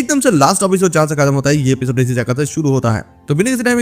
एकदम से last episode जहाँ से खत्म होता है ये एपिसोड इसी जगह से शुरू होता है। तो बिना किसी टाइम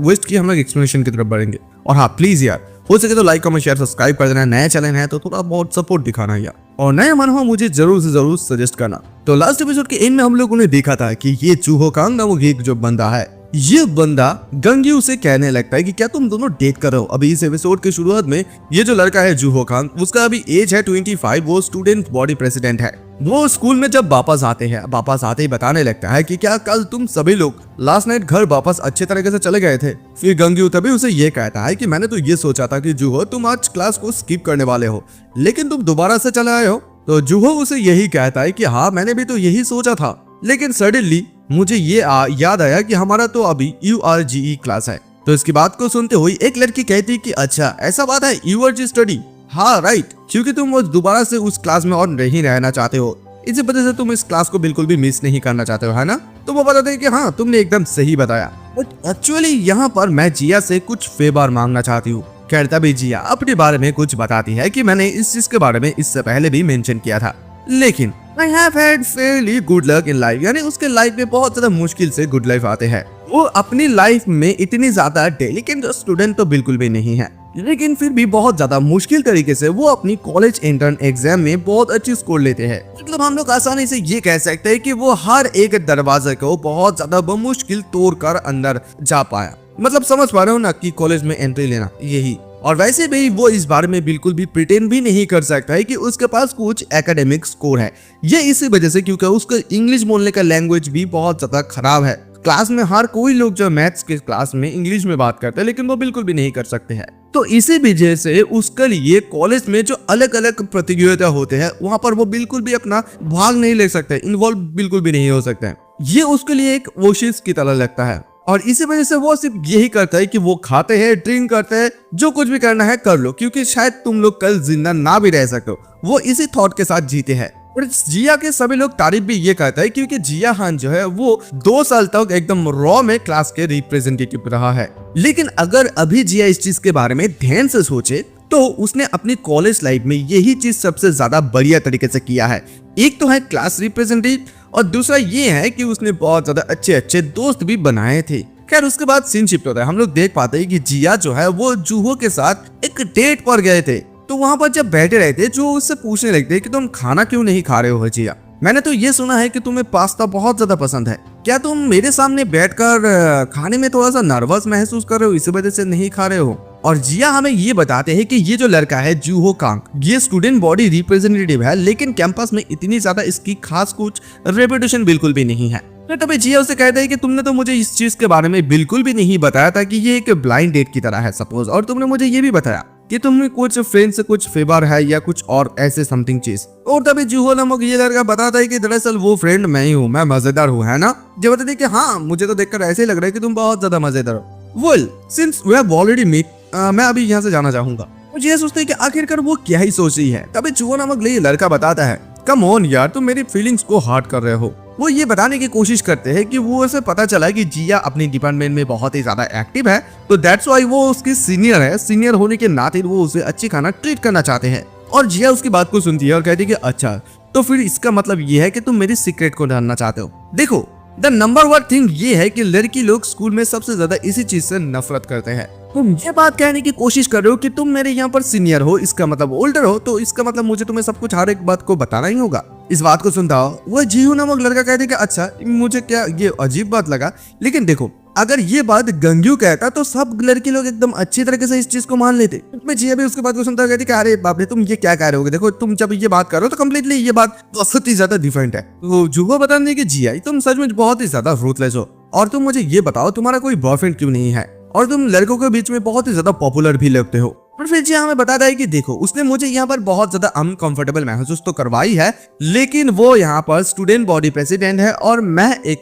वेस्ट किए हम लोग एक्सप्लेनेशन की तरफ बढ़ेंगे। और हाँ प्लीज यार हो सके तो लाइक कमेंट शेयर सब्सक्राइब कर देना, नया चैनल है तो थोड़ा बहुत सपोर्ट दिखाना यार, और नया मन हो मुझे जरूर से जरूर सजेस्ट करना। तो लास्ट एपिसोड के एंड में हम लोगों ने देखा था कि ये जूहो कांग नामक एक जो बंदा है, ये बंदा गंग्यू से कहने लगता है कि क्या तुम दोनों डेट कर रहे हो। अभी इस एपिसोड की शुरुआत में ये जो लड़का है जूहो कांग, उसका अभी एज है 25, वो स्टूडेंट बॉडी प्रेसिडेंट है। वो स्कूल में जब वापस आते हैं, वापस आते ही बताने लगता है कि क्या कल तुम सभी लोग लास्ट नाइट घर वापस अच्छे तरीके से चले गए थे। फिर गंग्यू तभी उसे ये कहता है कि मैंने तो ये सोचा था कि जूहो तुम आज क्लास को स्किप करने वाले हो, लेकिन तुम दोबारा से चले आए हो। तो जूहो उसे यही कहता है कि हाँ मैंने भी तो यही सोचा था, लेकिन सडनली मुझे ये याद आया कि हमारा तो अभी URGE क्लास है। तो इसकी बात को सुनते हुए एक लड़की कहती कि अच्छा ऐसा बात है URG स्टडी, हाँ राइट, क्योंकि तुम वो दोबारा से उस क्लास में और नहीं रहना चाहते हो, इसी वजह से तुम इस क्लास को बिल्कुल भी मिस नहीं करना चाहते हो, है ना। तो वो बताते हैं कि हाँ तुमने एकदम सही बताया, बट एक्चुअली यहाँ पर मैं जिया से कुछ फेवर मांगना चाहती हूँ। खैर तभी जिया अपने बारे में कुछ बताती है कि मैंने इस चीज के बारे में इससे पहले भी मेंशन किया था, लेकिन I have had fairly good luck in life, यानी उसके लाइफ में बहुत ज्यादा मुश्किल से गुड लाइफ आते हैं। वो अपनी लाइफ में इतनी ज्यादा डेलिकेट स्टूडेंट तो बिल्कुल भी नहीं है, लेकिन फिर भी बहुत ज्यादा मुश्किल तरीके से वो अपनी कॉलेज इंटर्न एग्जाम में बहुत अच्छी स्कोर लेते हैं। मतलब हम लोग आसानी से ये कह सकते हैं कि वो हर एक दरवाजे को बहुत ज्यादा बमुश्किल तोड़कर अंदर जा पाया। मतलब समझ पा रहे हो ना कि कॉलेज में एंट्री लेना यही। और वैसे भी वो इस बारे में बिल्कुल भी प्रिटेंड भी नहीं कर सकता है कि उसके पास कुछ एकेडमिक स्कोर है। ये इसी वजह से क्योंकि उसका इंग्लिश बोलने का लैंग्वेज भी बहुत ज्यादा खराब है। क्लास में हर कोई लोग जो मैथ्स के क्लास में इंग्लिश में बात करते हैं, लेकिन वो बिल्कुल भी नहीं कर सकते हैं। तो इसी वजह से उसके लिए कॉलेज में जो अलग अलग प्रतियोगिता होते हैं वहां पर वो बिल्कुल भी अपना भाग नहीं ले सकते, इन्वॉल्व बिल्कुल भी नहीं हो सकते हैं। ये उसके लिए एक कोशिश की तरह लगता है, और इसी वजह से वो सिर्फ यही करता है कि वो खाते हैं, ड्रिंक करते हैं, जो कुछ भी करना है कर लो, क्योंकि शायद तुम लोग कल जिंदा ना भी रह सको। वो इसी थॉट के साथ जीते हैं। और जिया के सभी लोग तारीफ भी ये कहता है क्योंकि जिया हान जो है वो 2 साल तक एकदम रॉ में क्लास के रिप्रेजेंटेटिव रहा है। लेकिन अगर अभी जिया इस चीज के बारे में ध्यान से सोचे तो उसने अपनी कॉलेज लाइफ में यही चीज सबसे ज्यादा बढ़िया तरीके से किया है। एक तो है क्लास रिप्रेजेंटेटिव, और दूसरा ये है कि उसने बहुत ज्यादा अच्छे अच्छे दोस्त भी बनाए थे। खैर उसके बाद सीन शिफ्ट होता है। हम लोग देख पाते हैं कि जिया जो है वो जूहो के साथ एक डेट पर गए थे। तो वहां पर जब बैठे रहे थे जो उससे पूछने लगते कि तुम खाना क्यों नहीं खा रहे हो जिया, मैंने तो ये सुना है कि तुम्हें पास्ता बहुत ज्यादा पसंद है, क्या तुम मेरे सामने बैठकर खाने में थोड़ा सा नर्वस महसूस कर रहे हो, इसी वजह से नहीं खा रहे हो। और जिया हमें ये बताते हैं कि ये जो लड़का है जूहो कांग, ये स्टूडेंट बॉडी रिप्रेजेंटेटिव है, लेकिन कैंपस में इतनी ज्यादा इसकी खास कुछ रेपुटेशन बिल्कुल भी नहीं है। तो तभी जिया उसे कहता है कि तुमने तो मुझे इस चीज के बारे में बिल्कुल भी नहीं बताया था कि ये एक ब्लाइंड डेट की तरह है सपोज, और तुमने मुझे ये भी बताया कि तुम्हें कुछ फ्रेंड से कुछ फेवर है या कुछ और ऐसे समथिंग चीज। और तभी जूहो नामक ये लड़का बताता है कि दरअसल वो फ्रेंड मैं ही हूँ, मैं मजेदार हूँ, है ना। जो बताते हैं कि हाँ मुझे तो देखकर ऐसे ही लग रहा है कि तुम बहुत ज्यादा मजेदार हो। Well since we have already meet, मैं अभी यहाँ से जाना चाहूंगा। मुझे ये सोचते हैं कि आखिरकार वो क्या ही सोच रही है। तभी जूहो नामक ये लड़का बताता है कम ऑन यार तुम मेरी फीलिंग्स को हर्ट कर रहे हो। वो ये बताने की कोशिश करते हैं कि वो उसे पता चला कि जिया अपनी डिपार्टमेंट में बहुत ही ज्यादा एक्टिव है, तो दैट्स व्हाई वो उसकी सीनियर है। सीनियर होने के नाते वो उसे अच्छी खाना ट्रीट करना चाहते हैं। और जिया उसकी बात को सुनती है और कहती है कि अच्छा तो फिर इसका मतलब ये है कि तुम मेरी सीक्रेट को जानना चाहते हो। देखो द नंबर 1 थिंग ये है कि लड़की लोग स्कूल में सबसे ज्यादा इसी चीज से नफरत करते हैं। तुम ये बात कहने की कोशिश कर रहे हो कि तुम मेरे यहाँ पर सीनियर हो, इसका मतलब ओल्डर हो, तो इसका मतलब मुझे तुम्हें सब कुछ हर एक बात को बताना ही होगा। इस बात को सुनता हो वह जीहू नामक लड़का कहते कि अच्छा मुझे क्या ये अजीब बात लगा, लेकिन देखो अगर ये बात गंग्यू कहता तो सब लड़की लोग एकदम अच्छी तरीके से इस चीज को मान लेते। मैं जिया भी उसके बात को सुनता कहती कि अरे बाप रे तुम ये क्या कह रहे हो, देखो तुम जब ये बात कर रहे हो तो कम्प्लीटली ये बात बहुत ही ज्यादा डिफरेंट है। तो जूहो बताने की जिया तुम सच में बहुत ही ज्यादा रूथलेस हो, और तुम मुझे ये बताओ तुम्हारा कोई बॉयफ्रेंड क्यों नहीं है, और तुम लड़कों के बीच में बहुत ही ज्यादा पॉपुलर भी लगते हो। पर फिर जिया हमें बताता है कि देखो उसने मुझे यहाँ पर बहुत ज्यादा अनकंफर्टेबल महसूस तो करवाई है, लेकिन वो यहाँ पर स्टूडेंट बॉडी प्रेसिडेंट है और मैं एक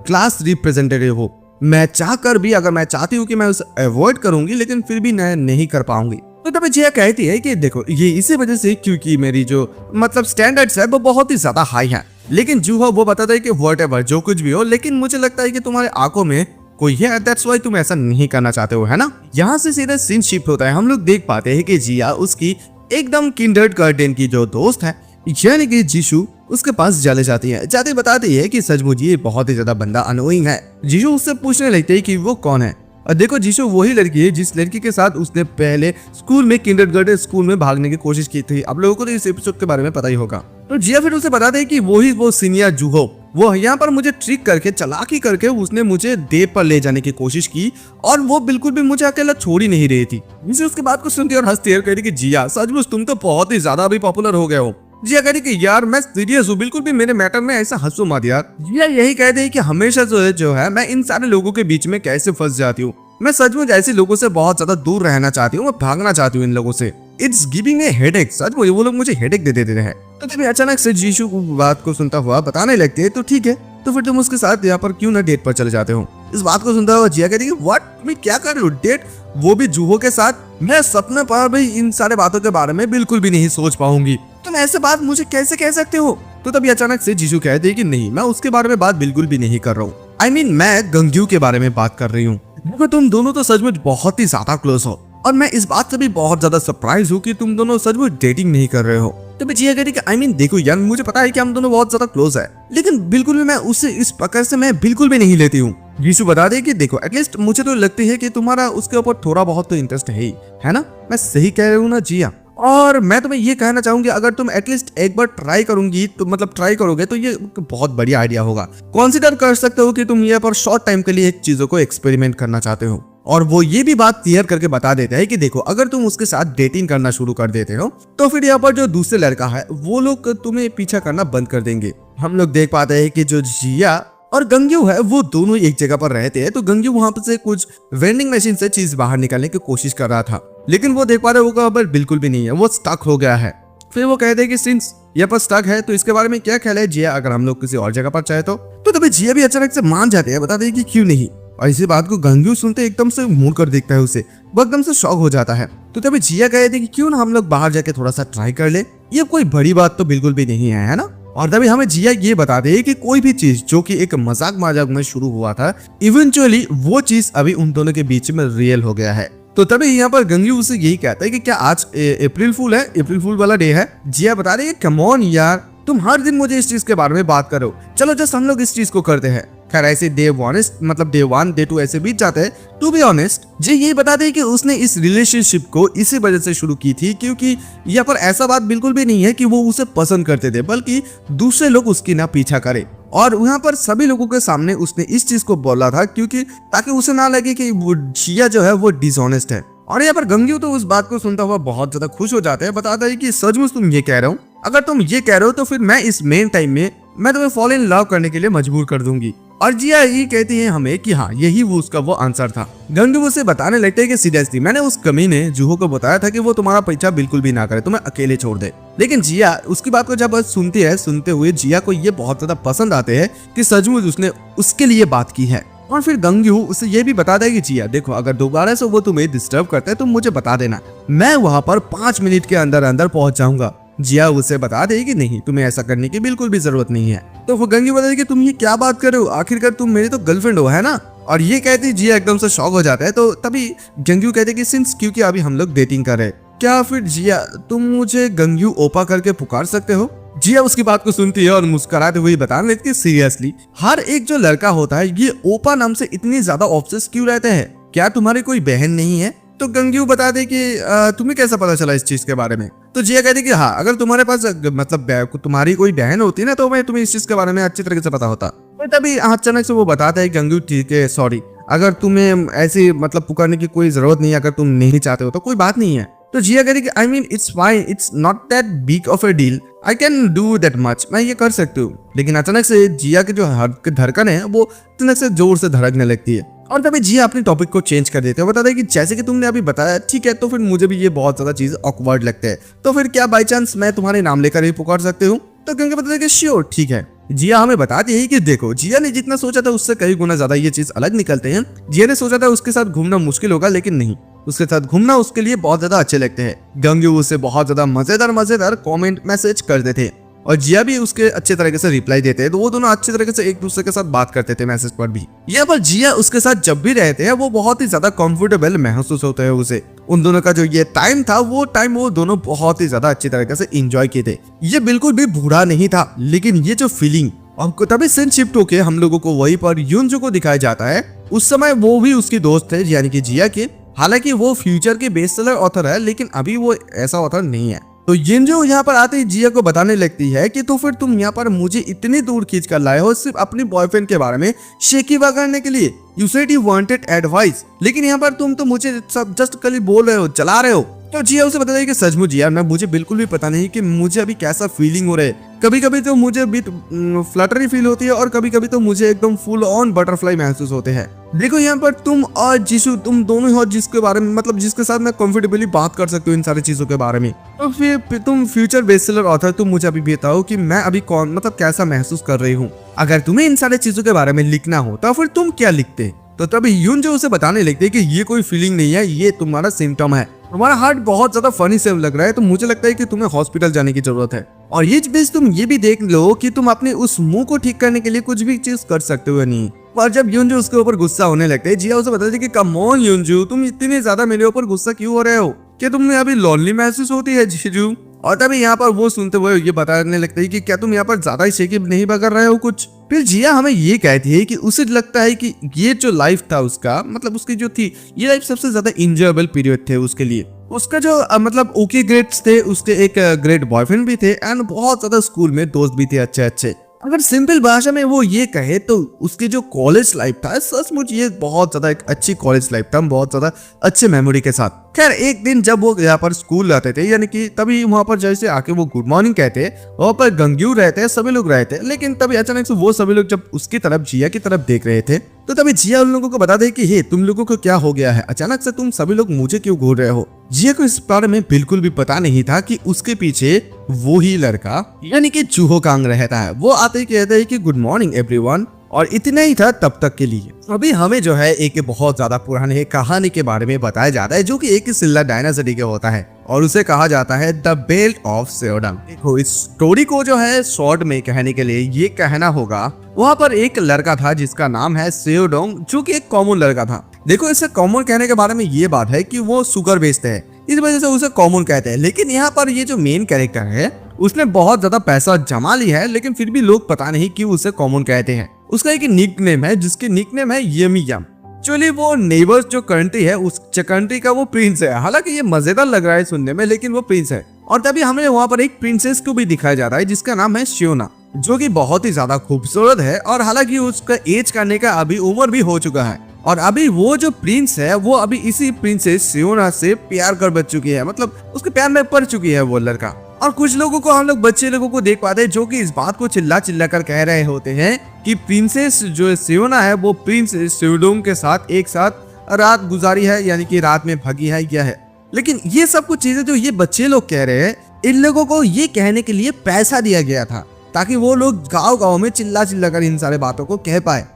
क्लास रिप्रेजेंटेटिव हूँ। मैं चाहकर भी अगर मैं चाहती हूँ कि मैं उसे अवॉइड करूंगी, लेकिन फिर भी मैं नहीं कर पाऊंगी। तो तभी जिया कहती है कि देखो ये इसी वजह से क्योंकि मेरी जो मतलब स्टैंडर्ड्स है वो बहुत ही ज्यादा हाई है। लेकिन जूहो वो बताता है कि व्हाटएवर जो कुछ भी हो, लेकिन मुझे लगता है कि तुम्हारे आंखों में कोई है, दैट्स व्हाई तुम ऐसा नहीं करना चाहते हो, है ना। यहाँ से सीधा सीन शिफ्ट होता है। हम लोग देख पाते हैं कि जिया उसकी एकदम किंडरगार्टन की जो दोस्त है यानी कि जीशु उसके पास चले जाती है। जाते बताती है कि सचमुच ये बहुत ही ज्यादा बंदा अनोइंग है। जीशु उससे पूछने लगते है कि वो कौन है। और देखो जीशु वही लड़की है जिस लड़की के साथ उसने पहले स्कूल में किंडरगार्टन स्कूल में भागने की कोशिश की थी। आप लोगों को तो इस एपिसोड के बारे में पता ही होगा। तो जिया फिर उसे बताते है कि वो सीनियर जुहो, वो यहाँ पर मुझे ट्रिक करके चालाकी करके उसने मुझे देव पर ले जाने की कोशिश की और वो बिल्कुल भी मुझे अकेला छोड़ ही नहीं रही थी। जिसे उसके बात को सुनती और हंसती है, कह रही कि जिया सचमुच तुम तो बहुत ही ज्यादा अभी पॉपुलर हो गए हो। जिया कह रही कि यार मैं सीरियस हूँ, बिल्कुल भी मेरे मैटर में ऐसा हंसो मत यार। जिया यही कहते हैं कि हमेशा जो है मैं इन सारे लोगों के बीच में कैसे फंस जाती हूँ। मैं सचमुच ऐसे लोगों से बहुत ज्यादा दूर रहना चाहती हूँ, मैं भागना चाहती हूँ इन लोगों से। It's giving a headache. सचमुच वो लोग मुझे हेडेक दे देते हैं। तो तभी अचानक से जीशु बात को सुनता हुआ बताने लगते हैं, तो ठीक है तो फिर तुम उसके साथ यहाँ पर क्यों ना डेट पर चले जाते हो। इस बात को सुनता हुआ जिया कहती है व्हाट, तुम क्या कर रहे हो, डेट, वो भी जुहो के साथ। मैं सपने पर भी इन सारे बातों के बारे में बिल्कुल भी नहीं सोच पाऊंगी। तुम ऐसे बात मुझे कैसे कह सकते हो। तो तभी अचानक से जीशु कहते हैं कि नहीं, मैं उसके बारे में बात बिल्कुल भी नहीं कर रहा हूँ। I mean, मैं गंग्यू के बारे में बात कर रही हूँ। देखो तुम दोनों तो सचमुच बहुत ही ज्यादा क्लोज हो और मैं इस बात से भी बहुत ज्यादा सरप्राइज हूँ कि तुम दोनों सचमुच डेटिंग नहीं कर रहे हो। तो मैं जिया कहती कि I mean, देखो यार मुझे पता है कि हम दोनों बहुत ज्यादा क्लोज है, लेकिन बिल्कुल भी मैं उसे इस प्रकार से मैं बिल्कुल भी नहीं लेती हूँ। जीशु बता दे कि देखो एटलीस्ट मुझे तो लगती है कि तुम्हारा उसके ऊपर थोड़ा बहुत तो इंटरेस्ट है ही, है ना। मैं सही कह रही हूँ ना जिया। और मैं तुम्हें ये कहना चाहूंगी अगर तुम एटलीस्ट एक बार ट्राई करूंगी तो मतलब ट्राई करोगे तो ये बहुत बढ़िया आइडिया होगा। कंसीडर कर सकते हो कि तुम ये पर शॉर्ट टाइम के लिए एक चीजों को एक्सपेरिमेंट करना चाहते हो। और वो ये भी बात क्लियर करके बता देते हैं कि देखो अगर तुम उसके साथ डेटिंग करना शुरू कर देते हो तो फिर यहाँ पर जो दूसरे लड़का है वो लोग तुम्हें पीछा करना बंद कर देंगे। हम लोग देख पाते हैं कि जो जिया और गंग्यू है वो दोनों एक जगह पर रहते हैं। तो गंग्यू वहां पर से कुछ वेंडिंग मशीन से चीज बाहर निकालने की कोशिश कर रहा था, लेकिन वो देख पा रहे होगा पर बिल्कुल भी नहीं है, वो स्टक हो गया है। फिर वो कहते हैं कि सिंस यहाँ पर स्टक है तो इसके बारे में क्या ख्याल है जिया, अगर हम लोग किसी और जगह पर चाहे तो तभी जिया भी अचानक से मान जाते हैं, बताते हैं कि क्यों नहीं। और इसी बात को गंग्यू सुनते एकदम से मुड़ कर देखता है उसे, वो एकदम से शॉक हो जाता है। तो तभी जिया कहते हैं कि क्यों ना हम लोग बाहर जाके थोड़ा सा ट्राई कर ले, ये कोई बड़ी बात तो बिल्कुल भी नहीं है ना। और तभी हमें जिया ये बता दे कि कोई भी चीज जो कि एक मजाक में शुरू हुआ था इवेंचुअली वो चीज अभी उन दोनों के बीच में रियल हो गया है। तो तभी यहाँ पर गंग्यू उसे यही कहता है कि क्या आज अप्रैल फूल है, अप्रैल फूल वाला डे है। जिया बता रही है कम ऑन यार, तुम हर दिन मुझे इस चीज के बारे में बात करो, चलो जस्ट हम लोग इस चीज को करते हैं। खैर ऐसे डे 1 डे 2 ऐसे बीत जाते हैं। टू बी ऑनेस्ट जी ये बता दे कि उसने इस रिलेशनशिप को इसी वजह से शुरू की थी क्योंकि यहाँ पर ऐसा बात बिल्कुल भी नहीं है कि वो उसे पसंद करते थे, बल्कि दूसरे लोग उसकी ना पीछा करे। और यहाँ पर सभी लोगों के सामने उसने इस चीज को बोला था क्योंकि ताकि उसे ना लगे कि वो जिया जो है वो डिसऑनेस्ट है। और यहाँ पर गंग्यू तो उस बात को सुनता हुआ बहुत ज्यादा खुश हो जाता है, बताता है कि सचमुच तुम ये कह रहे हो, अगर तुम ये कह रहे हो तो फिर मैं इस मेन टाइम में मैं तुम्हें फॉल इन लव करने के लिए मजबूर कर दूंगी। और जिया ये कहती है हमें कि हाँ यही वो आंसर था। गंग्यू उसे बताने लगते हैं कि सीरियसली मैंने उस कमीने जुहो को बताया था कि वो तुम्हारा पीछा बिल्कुल भी ना करे, तुम्हें अकेले छोड़ दे। लेकिन जिया उसकी बात को जब सुनती है, सुनते हुए जिया को ये बहुत ज्यादा पसंद आते हैं कि सचमुच उसने उसके लिए बात की है। और फिर गंग्यू उसे ये भी बताता है कि जिया देखो अगर दोबारा से वो तुम्हें डिस्टर्ब करता है तो मुझे बता देना, मैं वहां पर 5 मिनट के अंदर अंदर पहुंच जाऊंगा। जिया उसे बता दे कि नहीं तुम्हें ऐसा करने की बिल्कुल भी जरूरत नहीं है। तो वो गंग्यू बताती कि तुम ये क्या बात कर रहे हो, आखिरकार तुम मेरी तो गर्लफ्रेंड हो, है ना। और ये कहती जिया एकदम से शॉक हो जाता है। तो तभी गंग्यू कहते कि सिंस क्योंकि अभी हम लोग डेटिंग कर रहे हैं, क्या फिर जिया तुम मुझे गंग्यू ओपा करके पुकार सकते हो। जिया उसकी बात को सुनती है और मुस्कुराते हुए बताने लगती है सीरियसली हर एक जो लड़का होता है ये ओपा नाम से इतनी ज्यादा ऑब्सेस क्यों रहते हैं, क्या तुम्हारी कोई बहन नहीं है। तो गंग्यू बता दे कि तुम्हें कैसा पता चला इस चीज के बारे में। तो जिया कहती कि हाँ अगर तुम्हारे पास मतलब तुम्हारी कोई बहन होती ना तो मैं तुम्हें इस चीज के बारे में अच्छी तरीके से पता होता। तो तभी अचानक से वो बताता है गंग्यू ठीक है सॉरी, अगर तुम्हें ऐसी मतलब पुकारने की कोई जरूरत नहीं है, अगर तुम नहीं चाहते हो तो कोई बात नहीं है। तो जिया कहती कि I mean it's fine, it's not that big of a deal, I can do that much, मैं ये कर सकती हूँ। लेकिन अचानक से जिया के जो धड़कन है वो अचानक से जोर से धड़कने लगती है। और तभी जिया अपनी टॉपिक को चेंज कर देते हैं, बताते हैं कि जैसे कि तुमने अभी बताया ठीक है तो फिर मुझे भी ये बहुत ज्यादा चीज ऑकवर्ड लगता है, तो फिर क्या बाई चांस मैं तुम्हारे नाम लेकर ही पुकार सकते हूँ। तो गंगा बताते हैं कि श्योर ठीक है। जिया हमें बताती है कि देखो जिया ने जितना सोचा था उससे कई गुना ज्यादा ये चीज अलग निकलते हैं। जिया ने सोचा था उसके साथ घूमना मुश्किल होगा, लेकिन नहीं, उसके साथ घूमना उसके लिए बहुत ज्यादा अच्छे लगते हैं। गंगू उसे बहुत ज्यादा मजेदार कमेंट मैसेज करते थे और जिया भी उसके अच्छे तरीके से रिप्लाई देते हैं, तो वो दोनों अच्छे तरीके से एक दूसरे के साथ बात करते थे मैसेज पर भी। यहाँ पर जिया उसके साथ जब भी रहते हैं वो बहुत ही ज्यादा कंफर्टेबल महसूस होता है उसे। उन दोनों का जो ये टाइम था वो टाइम वो दोनों बहुत ही ज्यादा अच्छी तरीके से एंजॉय किए थे। ये बिल्कुल भी बुरा नहीं था, लेकिन ये जो फीलिंग हमको तभी सीन शिफ्ट होके हम लोगों को वहीं पर युनजो को दिखाया जाता है। उस समय वो भी उसकी दोस्त है यानी कि जिया के। हालांकि वो फ्यूचर के बेस्ट सेलर ऑथर है, लेकिन अभी वो ऐसा ऑथर नहीं है। तो युनजो यहाँ पर आते ही जिया को बताने लगती है कि तो फिर तुम यहाँ पर मुझे इतनी दूर खींच कर लाए हो सिर्फ अपने बॉयफ्रेंड के बारे में शेकीवा करने के लिए। You said you wanted advice, लेकिन यहाँ पर तुम तो मुझे सब जस्ट कल बोल रहे हो, चला रहे हो। तो जिया उसे बताइए कि सचमुच जिया मैं मुझे बिल्कुल भी पता नहीं कि मुझे अभी कैसा फीलिंग हो रहा है। कभी कभी तो मुझे भी फ्लटरी फील होती है और कभी कभी तो मुझे एकदम फुल ऑन बटरफ्लाई महसूस होते हैं। देखो यहाँ पर तुम और जिशु तुम दोनों हो जिसके बारे में मतलब जिसके साथ मैं कंफर्टेबली बात कर सकती हूँ इन सारी चीजों के बारे में। तो फिर तुम फ्यूचर बेस्ट सेलर ऑथर तुम मुझे अभी बताओ कि मैं अभी कौन मतलब कैसा महसूस कर रही हूँ। अगर तुम्हें इन सारी चीजों के बारे में लिखना हो तो फिर तुम क्या लिखते। तो तभी युनजो उसे बताने लगते कि ये कोई फीलिंग नहीं है, ये तुम्हारा सिम्टम है। तुम्हारा हार्ट बहुत ज्यादा फनी से लग रहा है, तो मुझे लगता है कि तुम्हें हॉस्पिटल जाने की जरूरत है। और ये चीज तुम ये भी देख लो कि तुम अपने उस मुंह को ठीक करने के लिए कुछ भी चीज कर सकते हो नहीं। पर जब युनजो उसके ऊपर गुस्सा होने लगते है, जिया उसे बताती है कि कम ऑन युनजो तुम इतने ज्यादा मेरे ऊपर गुस्सा क्यों हो रहे हो, क्या तुम्हें अभी लॉनली महसूस होती है जिजू। और तभी यहाँ पर वो सुनते हुए ये बताने लगते हैं कि क्या तुम यहाँ पर ज्यादा ही शेकिब नहीं कर रहे हो कुछ। फिर जिया हमें ये कहती है कि उसे लगता है कि ये जो लाइफ था उसका मतलब उसकी जो थी ये लाइफ सबसे ज्यादा इंजॉयबल पीरियड थे उसके लिए। उसका जो मतलब ओके ग्रेड्स थे, उसके एक ग्रेट बॉयफ्रेंड भी थे एंड बहुत ज्यादा स्कूल में दोस्त भी थे अच्छे अच्छे। अगर सिंपल भाषा में वो ये कहे तो उसकी जो कॉलेज लाइफ था सचमुच ये बहुत ज्यादा एक अच्छी कॉलेज लाइफ था, बहुत ज्यादा अच्छे मेमोरी के साथ। खैर एक दिन जब वो यहाँ पर स्कूल रहते थे यानी कि तभी वहाँ पर जैसे आके वो गुड मॉर्निंग कहते, वहाँ पर गंग्यू रहते, सभी लोग रहते, लेकिन तभी अचानक से वो सभी लोग जब उसकी तरफ जिया की तरफ देख रहे थे तो तभी जिया उन लोगों को बता दे कि हे तुम लोगों को क्या हो गया है, अचानक से तुम सभी लोग मुझे क्यों घूर रहे हो। जिया को इस बारे में बिल्कुल भी पता नहीं था कि उसके पीछे वो ही लड़का यानी कि चूहो कांग रहता है। वो आते ही कहते हैं कि गुड मॉर्निंग एवरीवन, और इतना ही था तब तक के लिए। अभी हमें जो है एक बहुत ज्यादा पुराने कहानी के बारे में बताया जाता है जो कि एक सिल्ला डायनासिटी के होता है और उसे कहा जाता है द बेल्ट ऑफ सेओडंग। देखो इस स्टोरी को जो है शॉर्ट में कहने के लिए ये कहना होगा, वहाँ पर एक लड़का था जिसका नाम है सेओडोंग जो कि एक कॉमन लड़का था। देखो इसे कॉमन कहने के बारे में ये बात है कि वो शुगर बेचते हैं, इस वजह से उसे कॉमन कहते हैं। लेकिन यहाँ पर ये जो मेन कैरेक्टर है उसने बहुत ज्यादा पैसा जमा लिया है, लेकिन फिर भी लोग पता नहीं क्यों उसे कॉमन कहते हैं। उसका एक निकनेम है जिसकी निकनेम है यमी यम। एक्चुअली वो नेबर्स जो कंट्री है उस कंट्री का वो प्रिंस है। हालांकि ये मजेदार लग रहा है सुनने में, लेकिन वो प्रिंस है। और तभी हमें वहाँ पर एक प्रिंसेस को भी दिखाया जाता है जिसका नाम है शियोना, जो कि बहुत ही ज्यादा खूबसूरत है। और हालांकि उसका एज करने का अभी उम्र भी हो चुका है और अभी वो जो प्रिंस है वो अभी इसी प्रिंसेस शियोना से प्यार कर बच चुकी है, मतलब उसके प्यार में पड़ चुकी है वो लड़का। और कुछ लोगों को हम लोग बच्चे लोगों को देख पाते हैं जो कि इस बात को चिल्ला चिल्ला कर कह रहे होते हैं कि प्रिंसेस जो शियोना है वो प्रिंस सेओडोंग के साथ एक साथ रात गुजारी है, यानी कि रात में भागी है क्या है। लेकिन ये सब कुछ चीजें जो ये बच्चे लोग कह रहे हैं, इन लोगों को ये कहने के लिए पैसा दिया गया था ताकि वो लोग गाँव गाँव में चिल्ला चिल्ला कर इन सारे बातों को कह पाए।